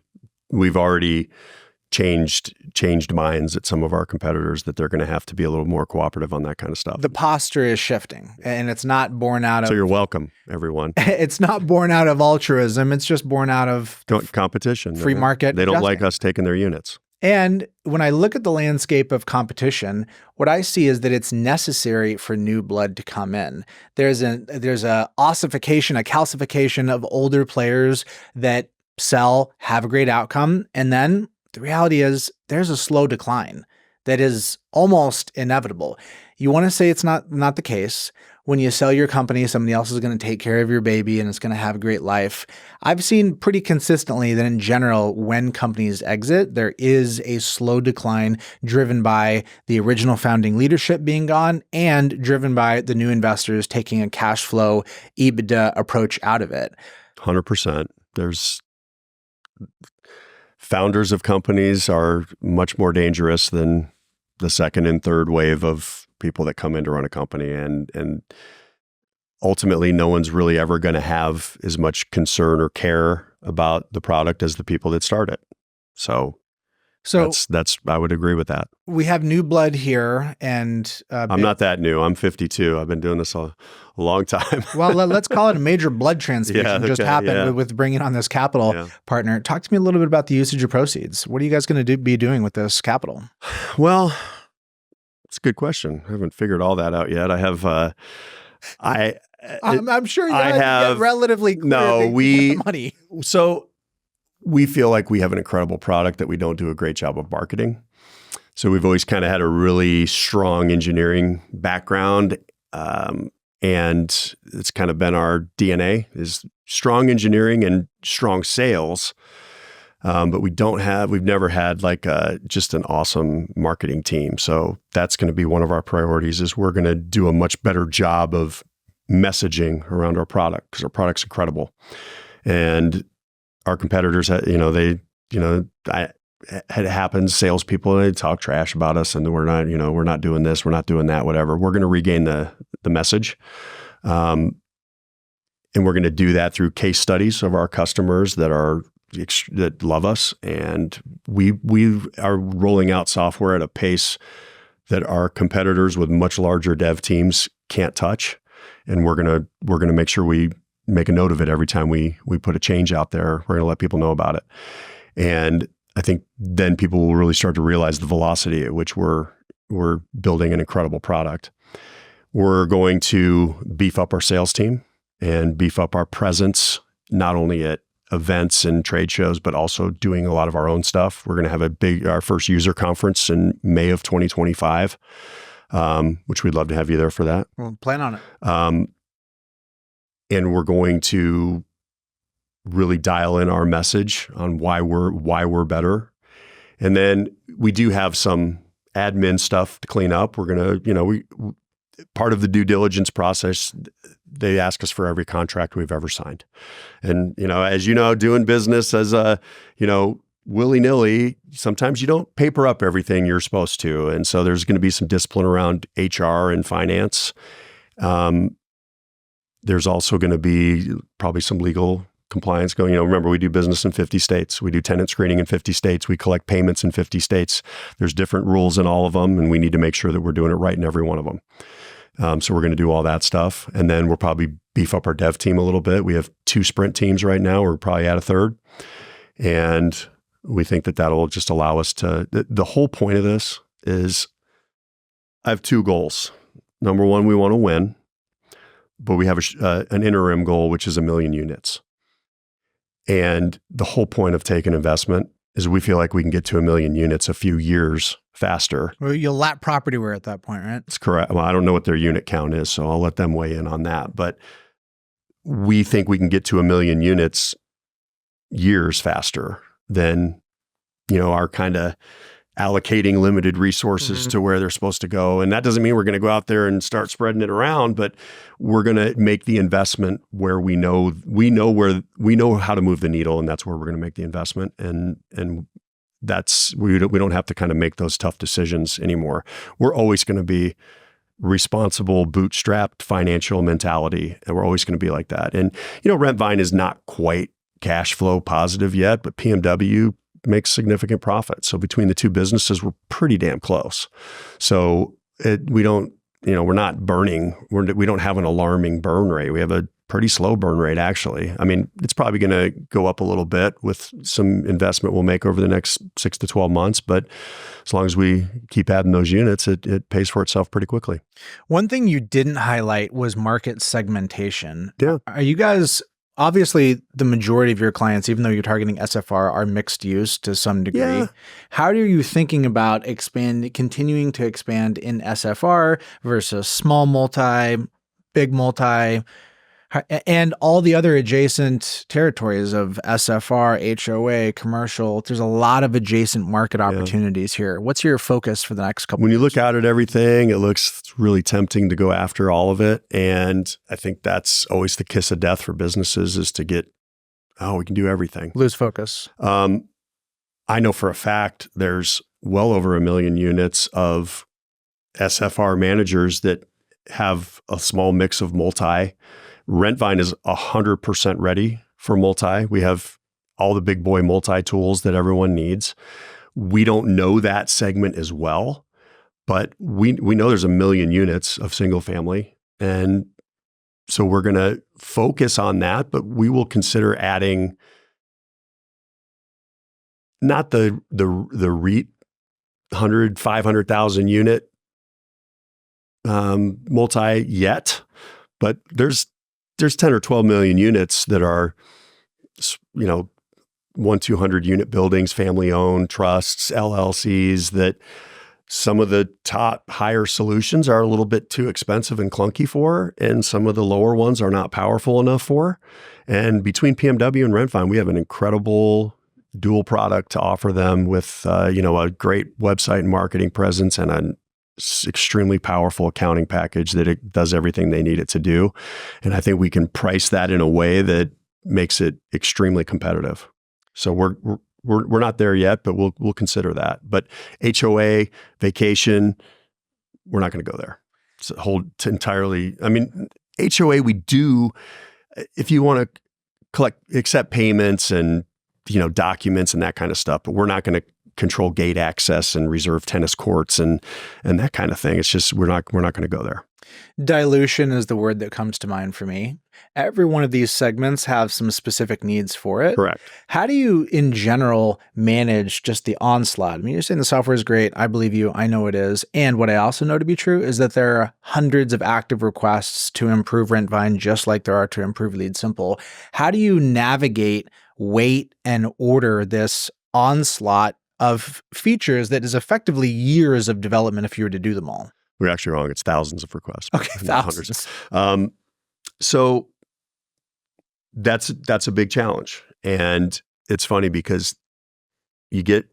changed minds at some of our competitors that they're going to have to be a little more cooperative on that kind of stuff. The posture is shifting, and it's not born out of... So you're welcome, everyone. It's not born out of altruism. It's just born out of... competition. Free market. They don't like us taking their units. And when I look at the landscape of competition, what I see is that it's necessary for new blood to come in. There's a ossification, a calcification of older players that sell, have a great outcome, and then the reality is there's a slow decline that is almost inevitable. You want to say it's not the case. When you sell your company, somebody else is going to take care of your baby and it's going to have a great life. I've seen pretty consistently that in general, when companies exit, there is a slow decline driven by the original founding leadership being gone and driven by the new investors taking a cash flow EBITDA approach out of it. 100%. There's founders of companies are much more dangerous than the second and third wave of people that come in to run a company. And ultimately, no one's really ever going to have as much concern or care about the product as the people that start it. So that's I would agree with that. We have new blood here, and I'm not that new. I'm 52. I've been doing this a long time. Well, let's call it a major blood transfusion. Just happened with bringing on this capital partner. Talk to me a little bit about the usage of proceeds. What are you guys going to be doing with this capital? Well, it's a good question. I haven't figured all that out yet. I have. I'm sure you get relatively clear money. So we feel like we have an incredible product that we don't do a great job of marketing. So we've always kind of had a really strong engineering background. And it's kind of been our DNA is strong engineering and strong sales. But we've never had like just an awesome marketing team. So that's going to be one of our priorities is we're going to do a much better job of messaging around our product because our product's incredible. And our competitors, it happens. Salespeople, they talk trash about us, and we're not doing this, we're not doing that, whatever. We're going to regain the message, and we're going to do that through case studies of our customers that love us, and we are rolling out software at a pace that our competitors with much larger dev teams can't touch, and we're gonna make sure we make a note of it every time we put a change out there. We're going to let people know about it. And I think then people will really start to realize the velocity at which we're building an incredible product. We're going to beef up our sales team and beef up our presence, not only at events and trade shows, but also doing a lot of our own stuff. We're going to have our first user conference in May of 2025, which we'd love to have you there for that. Well, plan on it. And we're going to really dial in our message on why we're better. And then we do have some admin stuff to clean up. We're going to, part of the due diligence process, they ask us for every contract we've ever signed. And, as you know, doing business as willy-nilly, sometimes you don't paper up everything you're supposed to. And so there's going to be some discipline around HR and finance. There's also going to be probably some legal compliance going. Remember, we do business in 50 states. We do tenant screening in 50 states. We collect payments in 50 states. There's different rules in all of them, and we need to make sure that we're doing it right in every one of them. So we're going to do all that stuff. And then we'll probably beef up our dev team a little bit. We have 2 sprint teams right now. We're probably at a 3rd. And we think that that'll just allow us to, the whole point of this is I have 2 goals. Number one, we want to win, but we have an interim goal, which is 1 million units. And the whole point of taking investment is we feel like we can get to 1 million units a few years faster. Well, you'll lap Propertyware at that point, right? That's correct. Well, I don't know what their unit count is, so I'll let them weigh in on that. But we think we can get to 1 million units years faster than, our kind of allocating limited resources to where they're supposed to go. And that doesn't mean we're going to go out there and start spreading it around, but we're going to make the investment where we know how to move the needle, and that's where we're going to make the investment. And that's, we don't have to kind of make those tough decisions anymore. We're always going to be responsible, bootstrapped financial mentality. And we're always going to be like that. And, RentVine is not quite cash flow positive yet, but PMW makes significant profit. So between the 2 businesses, we're pretty damn close. So we don't, we're not burning. We don't have an alarming burn rate. We have a pretty slow burn rate, actually. I mean, it's probably going to go up a little bit with some investment we'll make over the next 6 to 12 months. But as long as we keep adding those units, it pays for itself pretty quickly. One thing you didn't highlight was market segmentation. Yeah. Are you guys... Obviously, the majority of your clients, even though you're targeting SFR, are mixed use to some degree. Yeah. How are you thinking about continuing to expand in SFR versus small multi, big multi, and all the other adjacent territories of SFR, HOA, commercial? There's a lot of adjacent market opportunities here. What's your focus for the next couple of years? When you look out at everything, it looks really tempting to go after all of it. And I think that's always the kiss of death for businesses, is to get, we can do everything. Lose focus. I know for a fact there's well over 1 million units of SFR managers that have a small mix of multi. RentVine is 100% ready for multi. We have all the big boy multi tools that everyone needs. We don't know that segment as well, but we know there's 1 million units of single family. And so we're going to focus on that, but we will consider adding not the REIT 100, 500,000 unit multi yet, but there's 10 or 12 million units that are, 1-200 unit buildings, family owned trusts, LLCs, that some of the top higher solutions are a little bit too expensive and clunky for, and some of the lower ones are not powerful enough for. And between PMW and RentVine, we have an incredible dual product to offer them with, a great website and marketing presence and an extremely powerful accounting package that it does everything they need it to do. And I think we can price that in a way that makes it extremely competitive. So we're not there yet, but we'll consider that. But HOA, vacation, we're not going to go there. So entirely. I mean, HOA we do if you want to accept payments and documents and that kind of stuff, but we're not going to control gate access and reserve tennis courts and that kind of thing. It's just we're not going to go there. Dilution is the word that comes to mind for me. Every one of these segments have some specific needs for it. Correct. How do you, in general, manage just the onslaught? I mean, you're saying the software is great. I believe you. I know it is. And what I also know to be true is that there are hundreds of active requests to improve RentVine, just like there are to improve Lead Simple. How do you navigate, wait, and order this onslaught of features that is effectively years of development if you were to do them all? We're actually wrong. It's thousands of requests. Okay, thousands. So that's a big challenge. And it's funny because you get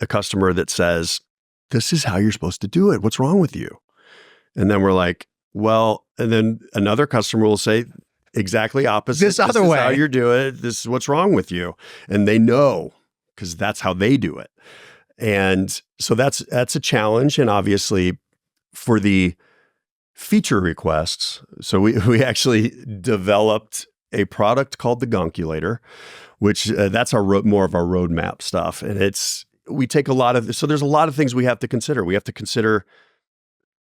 a customer that says, this is how you're supposed to do it. What's wrong with you? And then we're like, well, and then another customer will say exactly opposite. This other way. Is how you're doing it. This is what's wrong with you. And they know because that's how they do it. And so that's a challenge. And obviously for the feature requests, so we actually developed a product called the Gonculator, which that's more of our roadmap stuff. And we take so there's a lot of things we have to consider. We have to consider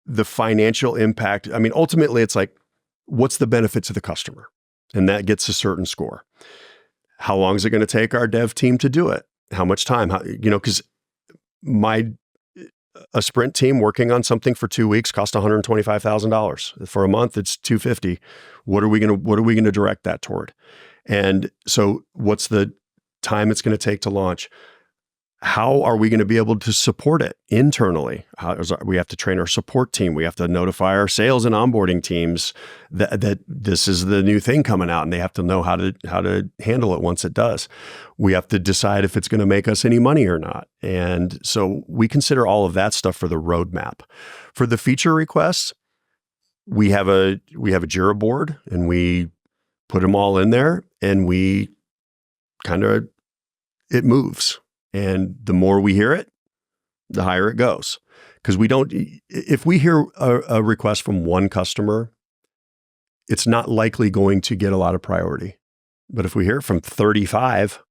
the financial impact. I mean, ultimately it's like, what's the benefit to the customer? And that gets a certain score. How long is it going to take our dev team to do it? How much time? Because a sprint team working on something for 2 weeks costs $125,000. For a month, it's $250,000. What are we going to direct that toward? And so what's the time it's going to take to launch? How are we going to be able to support it internally? We have to train our support team. We have to notify our sales and onboarding teams that this is the new thing coming out, and they have to know how to handle it once it does. We have to decide if it's going to make us any money or not. And so we consider all of that stuff for the roadmap. For the feature requests, we have a Jira board, and we put them all in there, and we it moves. And the more we hear it, the higher it goes. Because if we hear a request from one customer, it's not likely going to get a lot of priority. But if we hear it from 35,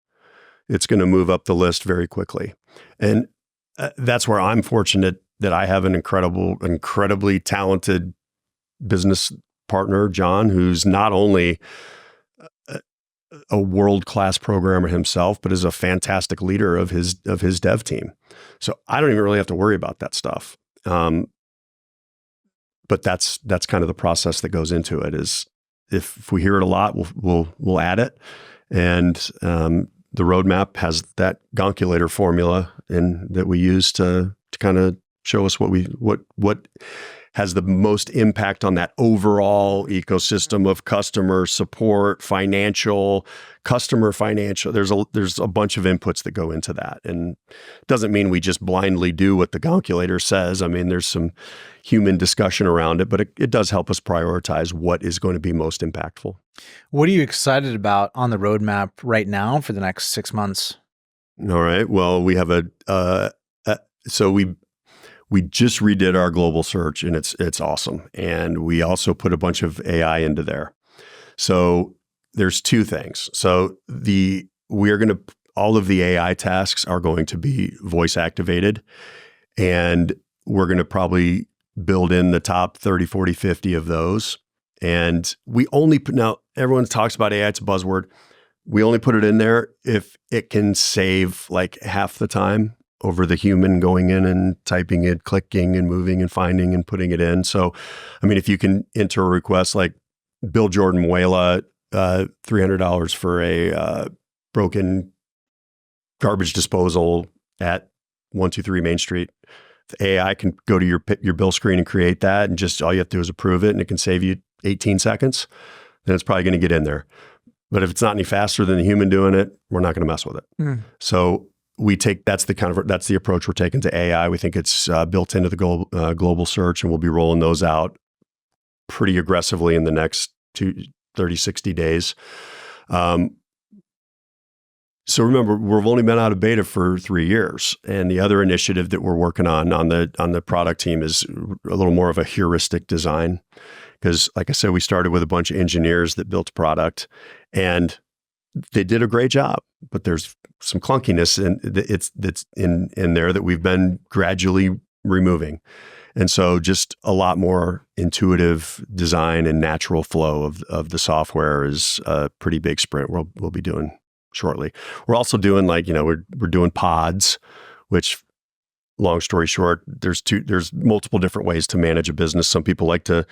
it's going to move up the list very quickly. And that's where I'm fortunate that I have an incredibly talented business partner, John, who's not only a world-class programmer himself, but is a fantastic leader of his dev team. So I don't even really have to worry about that stuff. But that's kind of the process that goes into it. Is if we hear it a lot, we'll add it, and the roadmap has that Gonculator formula that we use to kind of show us what has the most impact on that overall ecosystem of customer support, customer financial. There's a bunch of inputs that go into that. And it doesn't mean we just blindly do what the Gonculator says. I mean, there's some human discussion around it, but it does help us prioritize what is going to be most impactful. What are you excited about on the roadmap right now for the next 6 months? All right. Well, we have we just redid our global search, and it's awesome. And we also put a bunch of AI into there. So there's two things. So all of the AI tasks are going to be voice activated, and we're going to probably build in the top 30, 40, 50 of those. And now everyone talks about AI, it's a buzzword. We only put it in there if it can save like half the time over the human going in and typing it, clicking and moving and finding and putting it in. So, I mean, if you can enter a request like Bill Jordan Muela, $300 for a broken garbage disposal at 123 Main Street, the AI can go to your bill screen and create that, and just all you have to do is approve it, and it can save you 18 seconds. Then it's probably going to get in there. But if it's not any faster than the human doing it, we're not going to mess with it. So that's the approach we're taking to AI. We think it's built into the global search, and we'll be rolling those out pretty aggressively in the next 30, 60 days. So remember, we've only been out of beta for 3 years, and the other initiative that we're working on the product team is a little more of a heuristic design. Because, like I said, we started with a bunch of engineers that built product, and they did a great job, but there's some clunkiness that's in there that we've been gradually removing. And so just a lot more intuitive design and natural flow of the software is a pretty big sprint we'll be doing shortly. We're also doing we're doing pods, which, long story short, there's multiple different ways to manage a business. Some people like to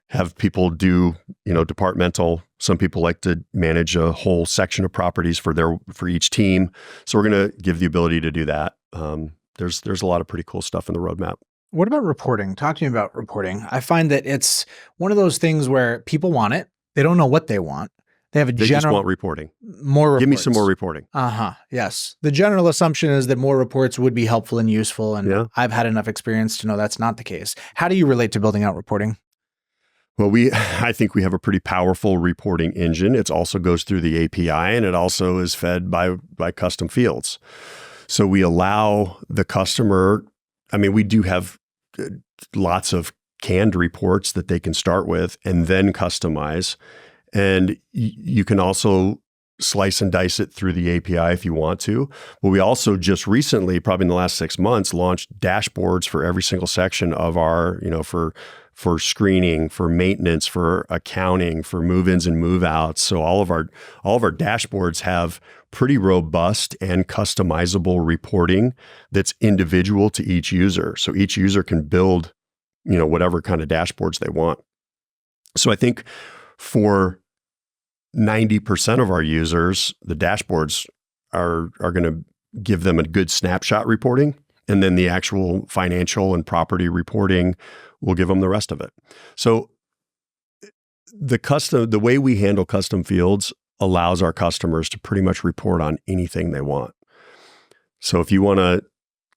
have people do, departmental. Some people like to manage a whole section of properties for each team. So we're going to give the ability to do that. There's a lot of pretty cool stuff in the roadmap. What about reporting? Talk to me about reporting. I find that it's one of those things where people want it. They don't know what they want. They just want reporting. More reports. Give me some more reporting. Yes. The general assumption is that more reports would be helpful and useful. And I've had enough experience to know that's not the case. How do you relate to building out reporting? Well, I think we have a pretty powerful reporting engine. It also goes through the API, and it also is fed by custom fields. So we allow the customer, we do have lots of canned reports that they can start with and then customize. And you can also slice and dice it through the API if you want to. But we also just recently, probably in the last 6 months, launched dashboards for every single section of our, for screening, for maintenance, for accounting, for move-ins and move-outs. So all of our dashboards have pretty robust and customizable reporting that's individual to each user. So each user can build, whatever kind of dashboards they want. So I think for 90% of our users, the dashboards are going to give them a good snapshot reporting, and then the actual financial and property reporting will give them the rest of it. So the way we handle custom fields allows our customers to pretty much report on anything they want. So if you want to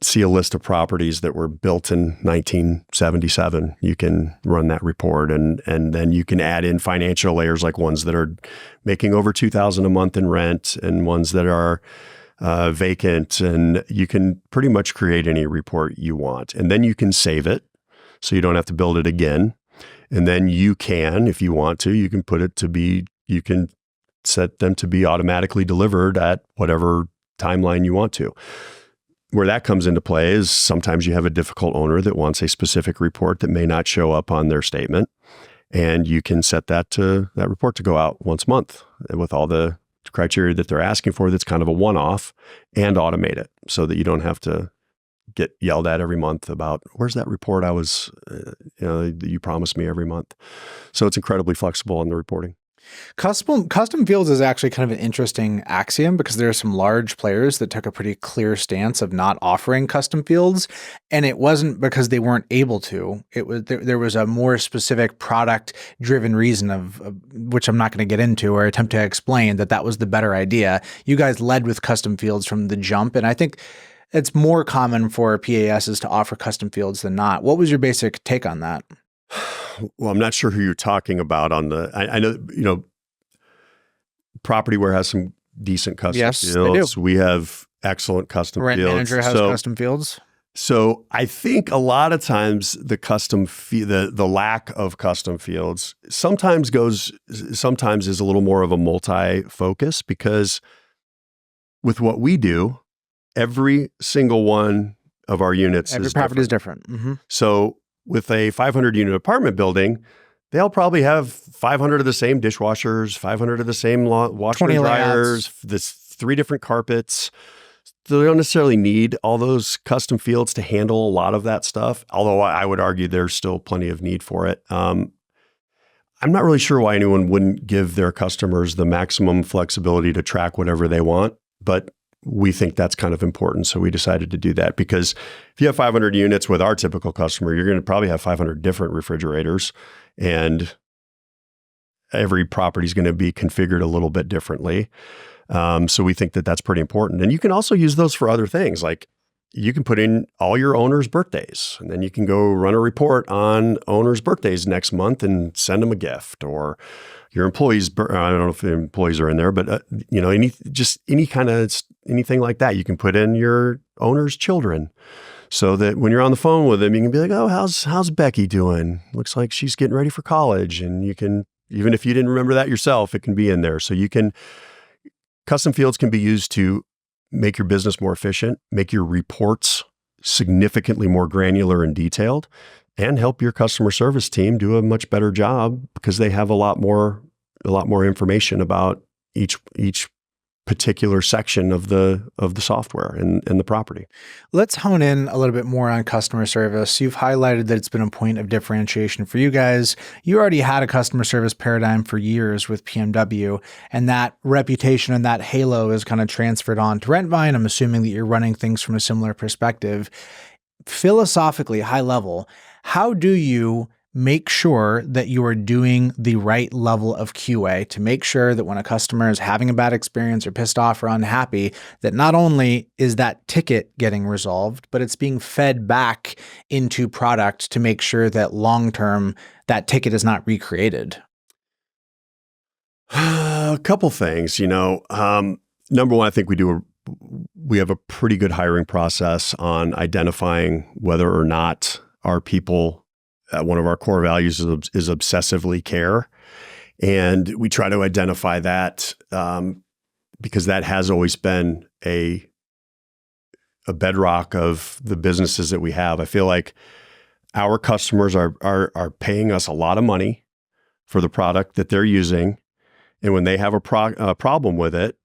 see a list of properties that were built in 1977, you can run that report, and then you can add in financial layers like ones that are making over $2,000 a month in rent and ones that are vacant, and you can pretty much create any report you want. And then you can save it so you don't have to build it again. And then you can, if you want to, you can you can set them to be automatically delivered at whatever timeline you want to. Where that comes into play is sometimes you have a difficult owner that wants a specific report that may not show up on their statement. And you can set that report to go out once a month with all the criteria that they're asking for. That's kind of a one-off, and automate it so that you don't have to get yelled at every month about, where's that report that you promised me every month. So it's incredibly flexible on the reporting. Custom fields is actually kind of an interesting axiom because there are some large players that took a pretty clear stance of not offering custom fields, and it wasn't because they weren't able to. It was there was a more specific product-driven reason of which I'm not going to get into or attempt to explain that was the better idea. You guys led with custom fields from the jump, and I think it's more common for PASs to offer custom fields than not. What was your basic take on that? Well, I'm not sure who you're talking about I know, Propertyware has some decent custom fields. Yes, they do. We have excellent custom fields. Rent Manager has custom fields. So I think a lot of times the lack of custom fields sometimes is a little more of a multi-focus, because with what we do, every single one of our units every property is different. Mm-hmm. So with a 500 unit apartment building, they'll probably have 500 of the same dishwashers, 500 of the same washer and dryers, 3 different carpets. So they don't necessarily need all those custom fields to handle a lot of that stuff, although I would argue there's still plenty of need for it. I'm not really sure why anyone wouldn't give their customers the maximum flexibility to track whatever they want, but we think that's kind of important. So we decided to do that, because if you have 500 units with our typical customer, you're going to probably have 500 different refrigerators, and every property is going to be configured a little bit differently. So we think that that's pretty important. And you can also use those for other things. Like you can put in all your owners' birthdays, and then you can go run a report on owners' birthdays next month and send them a gift, or your employees. I don't know if the employees are in there, but anything like that. You can put in your owner's children, so that when you're on the phone with them, you can be like, "Oh, how's Becky doing? Looks like she's getting ready for college." And you can, even if you didn't remember that yourself, it can be in there. So custom fields can be used to make your business more efficient, make your reports significantly more granular and detailed, and help your customer service team do a much better job, because they have a lot more information about each particular section of the software and the property. Let's hone in a little bit more on customer service. You've highlighted that it's been a point of differentiation for you guys. You already had a customer service paradigm for years with PMW, and that reputation and that halo is kind of transferred on to RentVine. I'm assuming that you're running things from a similar perspective. Philosophically, high level, how do you make sure that you are doing the right level of QA to make sure that when a customer is having a bad experience or pissed off or unhappy, that not only is that ticket getting resolved, but it's being fed back into product to make sure that long-term that ticket is not recreated? A couple things, number one, I think we have a pretty good hiring process on identifying whether or not our people, one of our core values is obsessively care. And we try to identify that because that has always been a bedrock of the businesses that we have. I feel like our customers are paying us a lot of money for the product that they're using. And when they have a problem with it,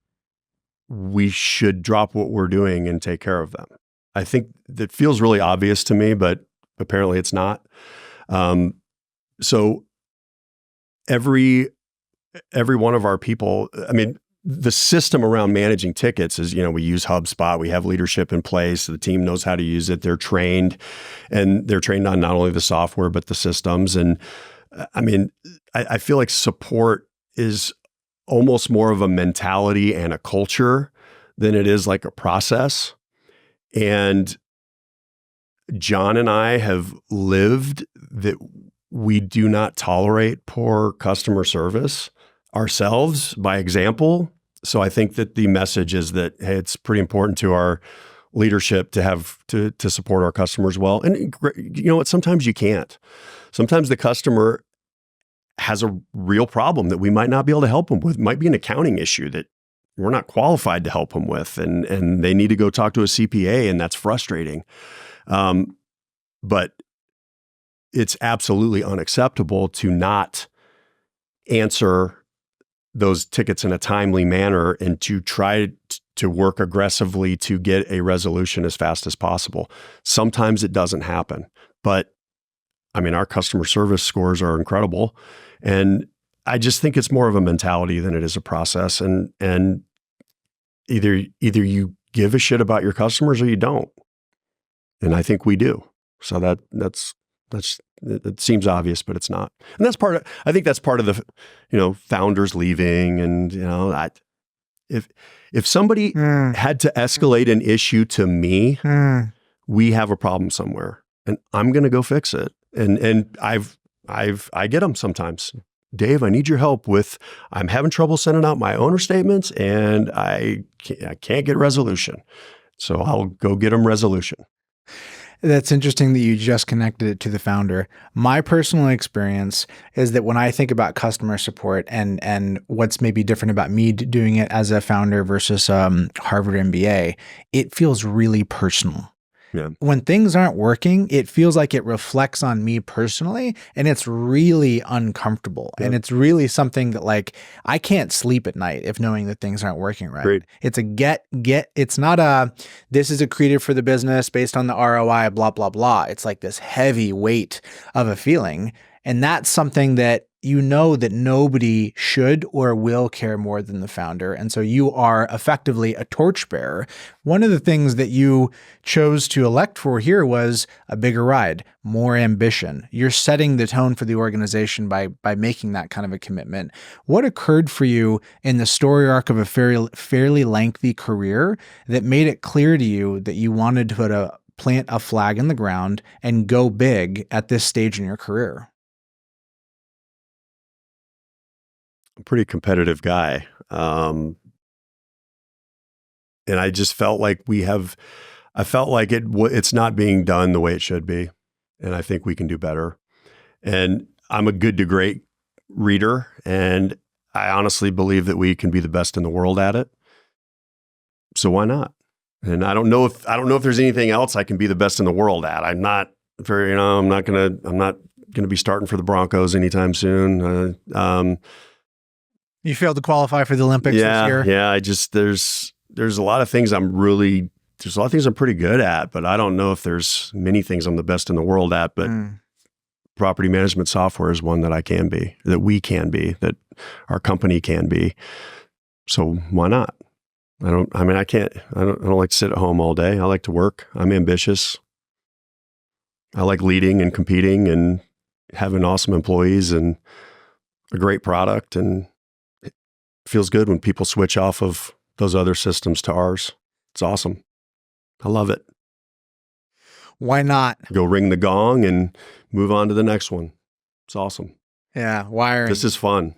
we should drop what we're doing and take care of them. I think that feels really obvious to me, but apparently it's not. So every one of our people, I mean, the system around managing tickets is, we use HubSpot, we have leadership in place, the team knows how to use it, they're trained, and they're trained on not only the software, but the systems. And I mean, I feel like support is almost more of a mentality and a culture than it is like a process. And John and I have lived that we do not tolerate poor customer service ourselves by example. So I think that the message is that, hey, it's pretty important to our leadership to have to support our customers well. And you know what? Sometimes you can't. Sometimes the customer has a real problem that we might not be able to help them with. It might be an accounting issue that we're not qualified to help them with, and they need to go talk to a CPA, and that's frustrating. But it's absolutely unacceptable to not answer those tickets in a timely manner and to try to work aggressively to get a resolution as fast as possible. Sometimes it doesn't happen, but I mean, our customer service scores are incredible. And I just think it's more of a mentality than it is a process. And either you give a shit about your customers or you don't. And I think we do. So that's it seems obvious, but it's not. And I think that's part of the, founders leaving. And, if somebody had to escalate an issue to me, we have a problem somewhere and I'm going to go fix it. And I get them sometimes. Dave, I need your help I'm having trouble sending out my owner statements and I can't get resolution. So I'll go get them resolution. That's interesting that you just connected it to the founder. My personal experience is that when I think about customer support and what's maybe different about me doing it as a founder versus Harvard MBA, it feels really personal. Yeah. When things aren't working, it feels like it reflects on me personally, and it's really uncomfortable. Yeah. And it's really something that I can't sleep at night if knowing that things aren't working right. Great. It's it's not this is accretive for the business based on the ROI, blah, blah, blah. It's like this heavy weight of a feeling. And that's something that that nobody should or will care more than the founder. And so you are effectively a torchbearer. One of the things that you chose to elect for here was a bigger ride, more ambition. You're setting the tone for the organization by making that kind of a commitment. What occurred for you in the story arc of a fairly lengthy career that made it clear to you that you wanted to plant a flag in the ground and go big at this stage in your career? I'm a pretty competitive guy. And I just felt like it's not being done the way it should be. And I think we can do better. And I'm a good to great reader. And I honestly believe that we can be the best in the world at it. So why not? And I don't know if there's anything else I can be the best in the world at. I'm not going to be starting for the Broncos anytime soon. You failed to qualify for the Olympics this year? Yeah. There's a lot of things I'm pretty good at, but I don't know if there's many things I'm the best in the world at, but property management software is one that we can be, that our company can be. So why not? I don't like to sit at home all day. I like to work. I'm ambitious. I like leading and competing and having awesome employees and a great product, and feels good when people switch off of those other systems to ours. It's awesome. I love it. Why not? Go ring the gong and move on to the next one. It's awesome. Yeah, wiring. This is fun.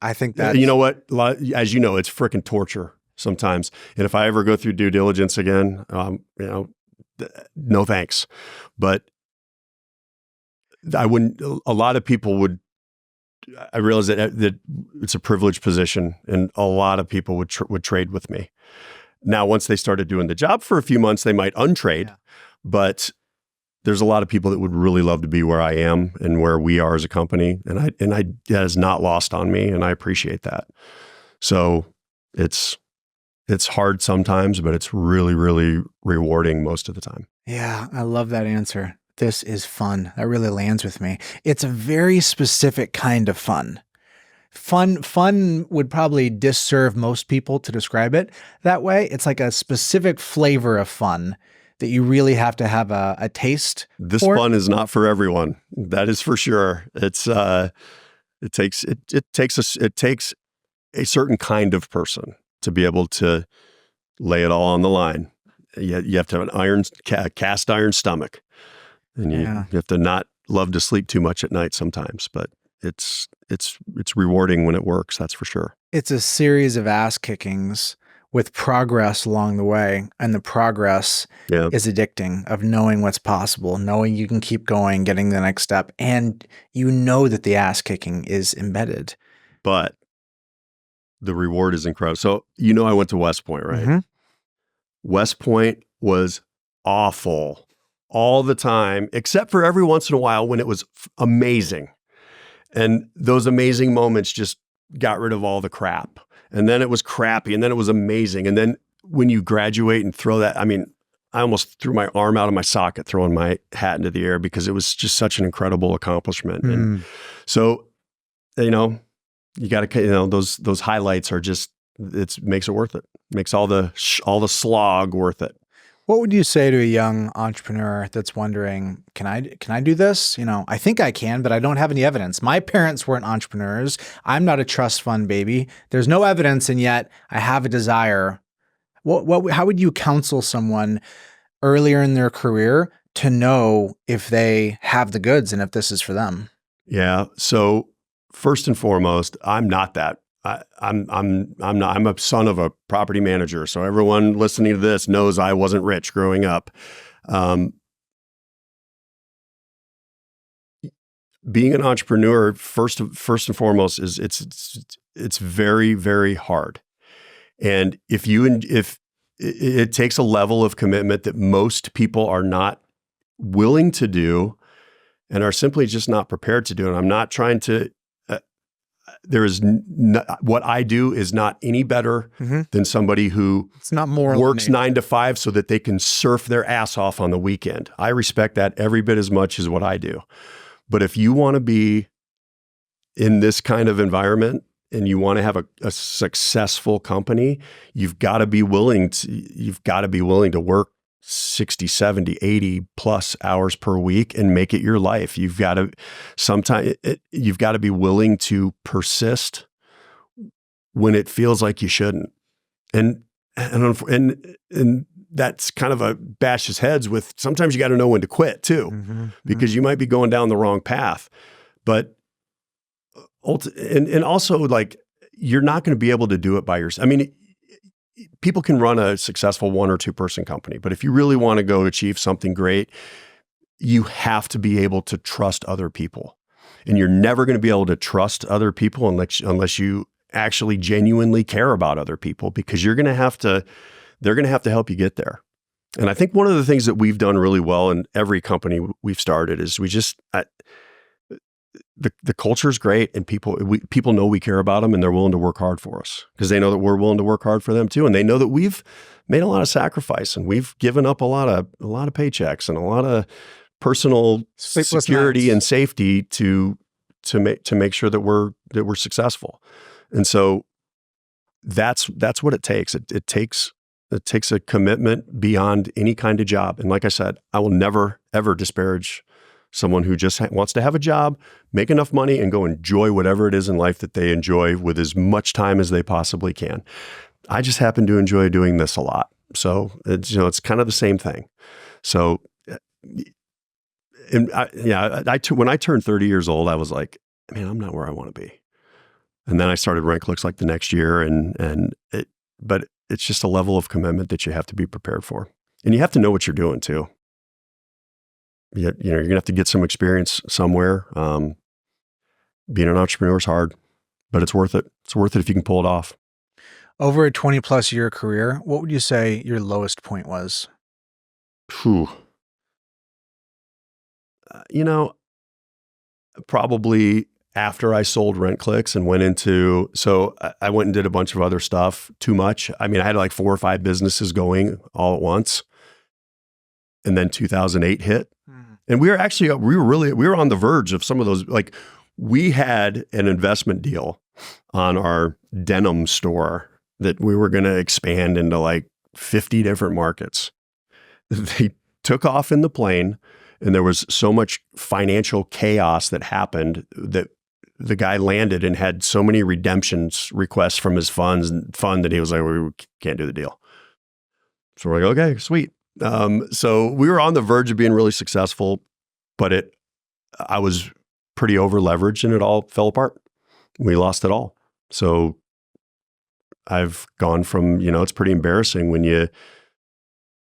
I think that you know what? As you know, it's freaking torture sometimes. And if I ever go through due diligence again, no thanks. But I wouldn't. A lot of people would I realized that it's a privileged position, and a lot of people would trade with me. Now, once they started doing the job for a few months, they might untrade, but there's a lot of people that would really love to be where I am and where we are as a company, and that is not lost on me, and I appreciate that. So it's hard sometimes, but it's really, really rewarding most of the time. Yeah, I love that answer. This is fun. That really lands with me. It's a very specific kind of fun. Fun would probably disserve most people to describe it that way. It's like a specific flavor of fun that you really have to have a taste. This fun is not for everyone. That is for sure. It takes a certain kind of person to be able to lay it all on the line. You have to have an cast iron stomach, and you have to not love to sleep too much at night sometimes, but it's rewarding when it works. That's for sure. It's a series of ass kickings with progress along the way, and the progress is addicting, of knowing what's possible, knowing you can keep going, getting the next step, and you know that the ass kicking is embedded. But the reward is incredible. So, I went to West Point, right? Mm-hmm. West Point was awful all the time, except for every once in a while when it was amazing. And those amazing moments just got rid of all the crap. And then it was crappy, and then it was amazing. And then when you graduate and throw that, I almost threw my arm out of my socket throwing my hat into the air, because it was just such an incredible accomplishment. And so, you got to, those highlights are just, it makes it worth it. Makes all the slog worth it. What would you say to a young entrepreneur that's wondering, can I do this? I think I can, but I don't have any evidence. My parents weren't entrepreneurs. I'm not a trust fund baby. There's no evidence, and yet I have a desire. How would you counsel someone earlier in their career to know if they have the goods and if this is for them? Yeah. So first and foremost, I'm not that. I'm not. I'm a son of a property manager, so everyone listening to this knows I wasn't rich growing up. Being an entrepreneur, first and foremost, is it's very, very hard, and if it takes a level of commitment that most people are not willing to do, and are simply just not prepared to do. And I'm not trying to. What I do is not any better than somebody who works 9 to 5 so that they can surf their ass off on the weekend. I respect that every bit as much as what I do. But if you want to be in this kind of environment and you want to have a successful company, you've got to be willing to work 60, 70, 80 plus hours per week and make it your life. You've got to be willing to persist when it feels like you shouldn't. And that's kind of a bashes heads with, sometimes you got to know when to quit too, because you might be going down the wrong path. But and also, like, you're not going to be able to do it by yourself. People can run a successful 1 or 2 person company, but if you really want to go achieve something great, you have to be able to trust other people. And you're never going to be able to trust other people unless you actually genuinely care about other people, because they're going to have to help you get there. And I think one of the things that we've done really well in every company we've started is the culture is great, and people know we care about them, and they're willing to work hard for us because they know that we're willing to work hard for them too, and they know that we've made a lot of sacrifice, and we've given up a lot of paychecks and a lot of personal security and safety to make sure that we're successful. And so that's what it takes. It takes a commitment beyond any kind of job. And like I said, I will never ever disparage someone who just wants to have a job, make enough money, and go enjoy whatever it is in life that they enjoy with as much time as they possibly can. I just happen to enjoy doing this a lot. So it's kind of the same thing. So, when I turned 30 years old, I was like, man, I'm not where I want to be. And then I started RentClicks like the next year, but it's just a level of commitment that you have to be prepared for. And you have to know what you're doing too. You're going to have to get some experience somewhere. being an entrepreneur is hard, but it's worth it. It's worth it if you can pull it off. Over a 20 plus year career, what would you say your lowest point was? Phew. Probably after I sold RentClicks and went into, so I went and did a bunch of other stuff too much. I mean, I had like 4 or 5 businesses going all at once. And then 2008 hit. And we were on the verge of some of those, like we had an investment deal on our denim store that we were going to expand into like 50 different markets. They took off in the plane. And there was so much financial chaos that happened that the guy landed and had so many redemptions requests from his fund that he was like, we can't do the deal. So we're like, okay, sweet. So we were on the verge of being really successful, but I was pretty over leveraged and it all fell apart. We lost it all. So I've gone from, it's pretty embarrassing when you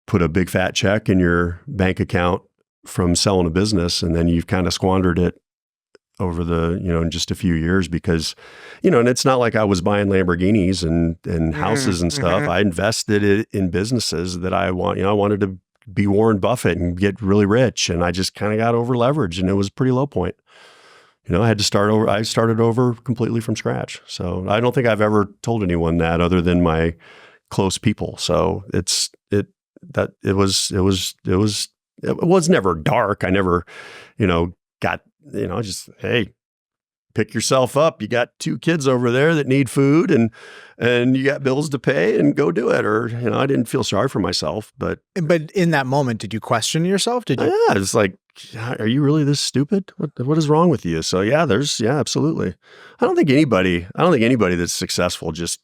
put a big fat check in your bank account from selling a business and then you've kind of squandered it over in just a few years because, and it's not like I was buying Lamborghinis and houses and stuff. I invested it in businesses that I wanted to be Warren Buffett and get really rich. And I just kind of got over leveraged and it was a pretty low point. I had to start over. I started over completely from scratch. So I don't think I've ever told anyone that other than my close people. So it was never dark. I never, got, just, hey, pick yourself up. You got 2 kids over there that need food and you got bills to pay and go do it. Or, I didn't feel sorry for myself, but in that moment, did you question yourself? Did you? Yeah, it's like, are you really this stupid? What is wrong with you? So yeah, absolutely. I don't think anybody that's successful just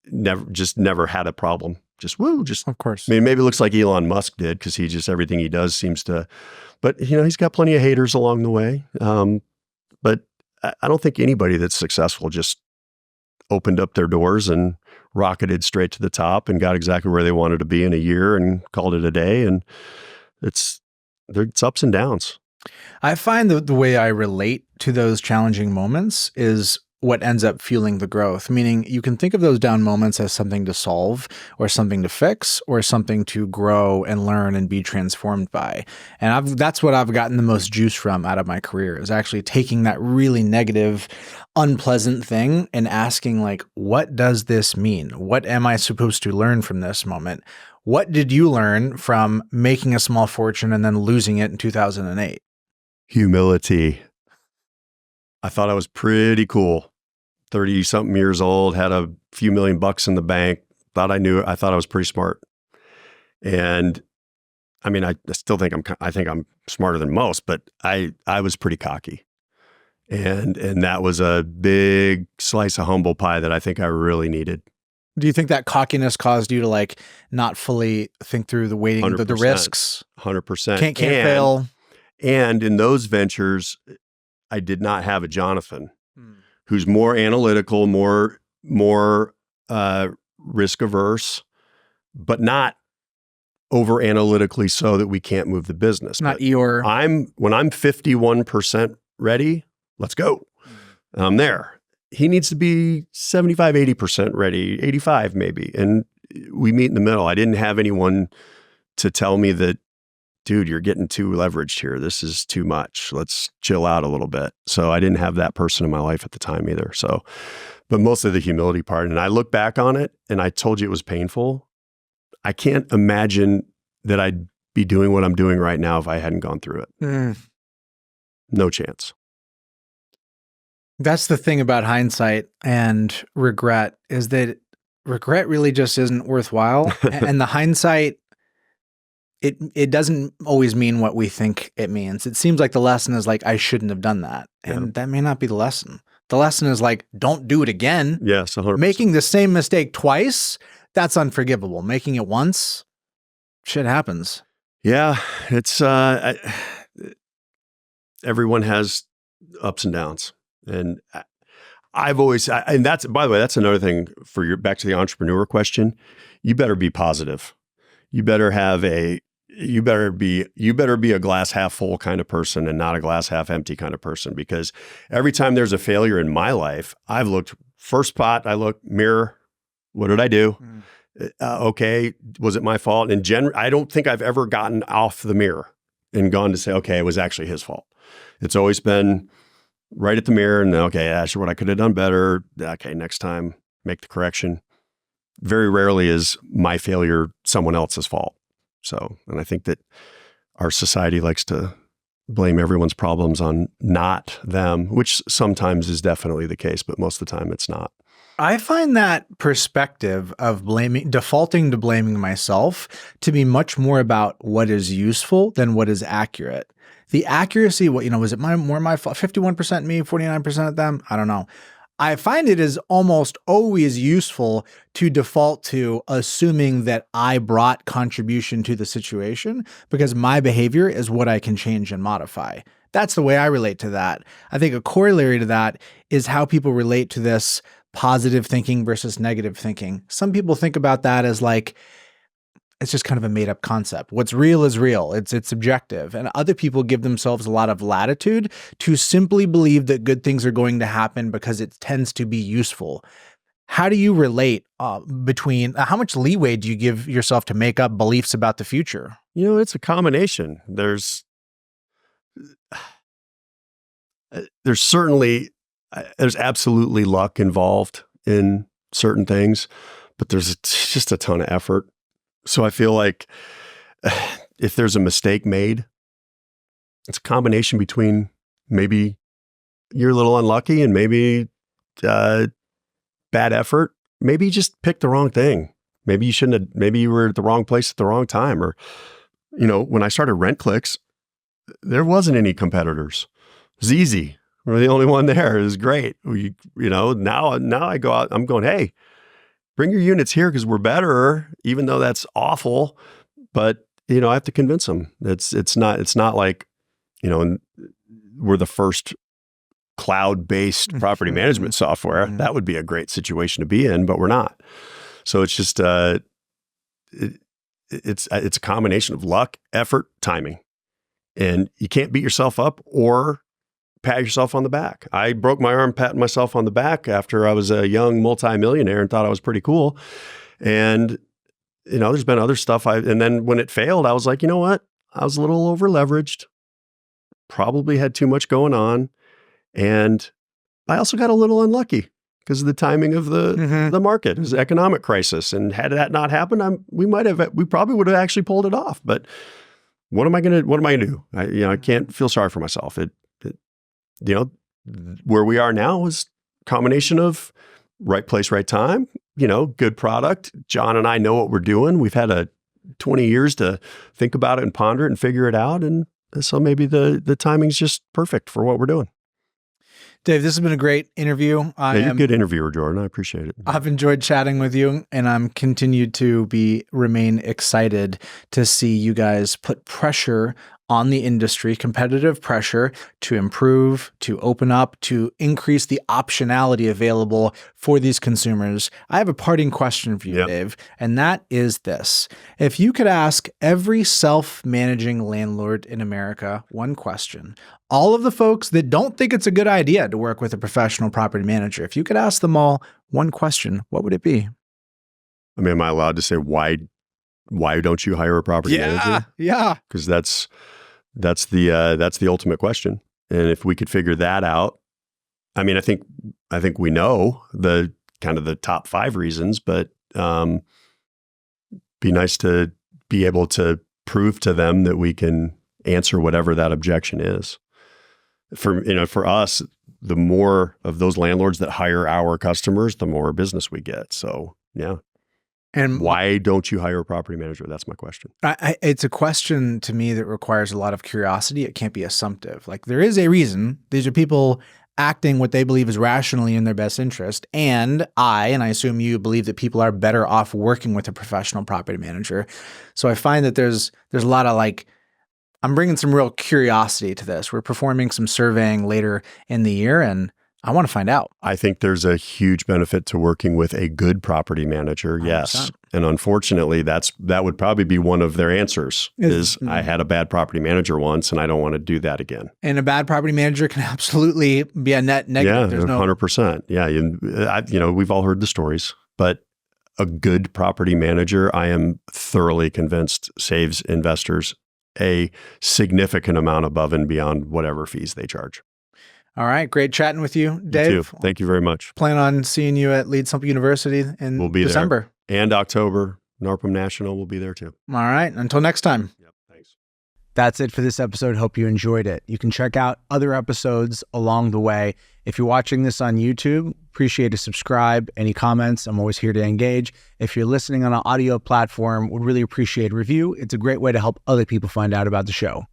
never had a problem. Just Of course. I mean, maybe it looks like Elon Musk did because everything he does seems to, but he's got plenty of haters along the way. But I don't think anybody that's successful just opened up their doors and rocketed straight to the top and got exactly where they wanted to be in a year and called it a day. And it's ups and downs. I find the way I relate to those challenging moments is what ends up fueling the growth, meaning you can think of those down moments as something to solve or something to fix or something to grow and learn and be transformed by. And that's what I've gotten the most juice from out of my career is actually taking that really negative, unpleasant thing and asking like, what does this mean? What am I supposed to learn from this moment? What did you learn from making a small fortune and then losing it in 2008? Humility. I thought I was pretty cool. 30-something years old, had a few $1,000,000 in the bank, thought I was pretty smart. And I mean, I still think I'm smarter than most, but I was pretty cocky. And that was a big slice of humble pie that I think I really needed. Do you think that cockiness caused you to like not fully think through the weighting, the risks? 100%. Can't fail. And in those ventures, I did not have a Jonathan who's more analytical, more risk averse, but not over analytically so that we can't move the business. Not Eeyore. When I'm 51% ready, let's go. I'm there. He needs to be 75, 80% ready, 85 maybe. And we meet in the middle. I didn't have anyone to tell me that, dude, you're getting too leveraged here. This is too much. Let's chill out a little bit. So I didn't have that person in my life at the time either. So, but mostly the humility part. And I look back on it and I told you it was painful. I can't imagine that I'd be doing what I'm doing right now if I hadn't gone through it. No chance. That's the thing about hindsight and regret is that regret really just isn't worthwhile. And the hindsight, it doesn't always mean what we think it means. It seems like the lesson is like, I shouldn't have done that. And that may not be the lesson. The lesson is like, don't do it again. Yes, 100%. Making the same mistake twice, that's unforgivable. Making it once, shit happens. Yeah, it's everyone has ups and downs. And and that's, by the way, that's another thing back to the entrepreneur question. You better be positive. You better have you better be a glass half full kind of person and not a glass half empty kind of person, because every time there's a failure in my life, I've looked first spot, I look mirror, what did I do? Okay, was it my fault? In general, I don't think I've ever gotten off the mirror and gone to say, okay, it was actually his fault. It's always been right at the mirror and okay, that's what I could have done better. Okay, next time, make the correction. Very rarely is my failure someone else's fault. So, and I think that our society likes to blame everyone's problems on not them, which sometimes is definitely the case, but most of the time it's not. I find that perspective of defaulting to blaming myself to be much more about what is useful than what is accurate. The accuracy, was it more my fault? 51% me, 49% of them? I don't know. I find it is almost always useful to default to assuming that I brought contribution to the situation because my behavior is what I can change and modify. That's the way I relate to that. I think a corollary to that is how people relate to this positive thinking versus negative thinking. Some people think about that as like, it's just kind of a made up concept. What's real is real. It's subjective. And other people give themselves a lot of latitude to simply believe that good things are going to happen because it tends to be useful. How do you relate between how much leeway do you give yourself to make up beliefs about the future? It's a combination. There's absolutely luck involved in certain things, but there's just a ton of effort. So I feel like if there's a mistake made, it's a combination between maybe you're a little unlucky and maybe bad effort. Maybe you just picked the wrong thing. Maybe you were at the wrong place at the wrong time. Or, when I started RentClicks, there wasn't any competitors. It was easy. We're the only one there. It was great. Now I go out, I'm going, hey, bring your units here because we're better, even though that's awful. But, I have to convince them. It's not like, we're the first cloud-based property management software. That would be a great situation to be in, but we're not. So it's just, it's a combination of luck, effort, timing. And you can't beat yourself up or pat yourself on the back. I broke my arm patting myself on the back after I was a young multimillionaire and thought I was pretty cool. And, there's been other stuff. And then when it failed, I was like, you know what? I was a little over leveraged, probably had too much going on. And I also got a little unlucky because of the timing of the market. It was an economic crisis. And had that not happened, we probably would have actually pulled it off. But what am I going to do? I can't feel sorry for myself. Where we are now is a combination of right place, right time, good product. John and I know what we're doing. We've had 20 years to think about it and ponder it and figure it out. And so maybe the timing's just perfect for what we're doing. Dave, this has been a great interview. You're a good interviewer, Jordan. I appreciate it. I've enjoyed chatting with you, and I'm continued to remain excited to see you guys put pressure on the industry, competitive pressure to improve, to open up, to increase the optionality available for these consumers. I have a parting question for you, Dave, and that is this. If you could ask every self-managing landlord in America one question, all of the folks that don't think it's a good idea to work with a professional property manager, if you could ask them all one question, what would it be? I mean, am I allowed to say why don't you hire a property manager? Yeah. Because that's the ultimate question. And if we could figure that out, I mean, I think we know the kind of the top 5 reasons, but be nice to be able to prove to them that we can answer whatever that objection is. For us, the more of those landlords that hire our customers, the more business we get. So yeah. And why don't you hire a property manager? That's my question. It's a question to me that requires a lot of curiosity. It can't be assumptive. Like, there is a reason. These are people acting what they believe is rationally in their best interest. And I assume you believe that people are better off working with a professional property manager. So I find that there's a lot of I'm bringing some real curiosity to this. We're performing some surveying later in the year, and I want to find out. I think there's a huge benefit to working with a good property manager. 100%. Yes. And unfortunately, that would probably be one of their answers is I had a bad property manager once and I don't want to do that again. And a bad property manager can absolutely be a net negative. Yeah, 100%. Yeah, we've all heard the stories, but a good property manager, I am thoroughly convinced, saves investors a significant amount above and beyond whatever fees they charge. All right. Great chatting with you, Dave. You too. Thank you very much. Plan on seeing you at Lead Simple University in we'll be December. There. And October. NARPM National will be there too. All right. Until next time. Yep. Thanks. That's it for this episode. Hope you enjoyed it. You can check out other episodes along the way. If you're watching this on YouTube, appreciate a subscribe. Any comments, I'm always here to engage. If you're listening on an audio platform, would really appreciate a review. It's a great way to help other people find out about the show.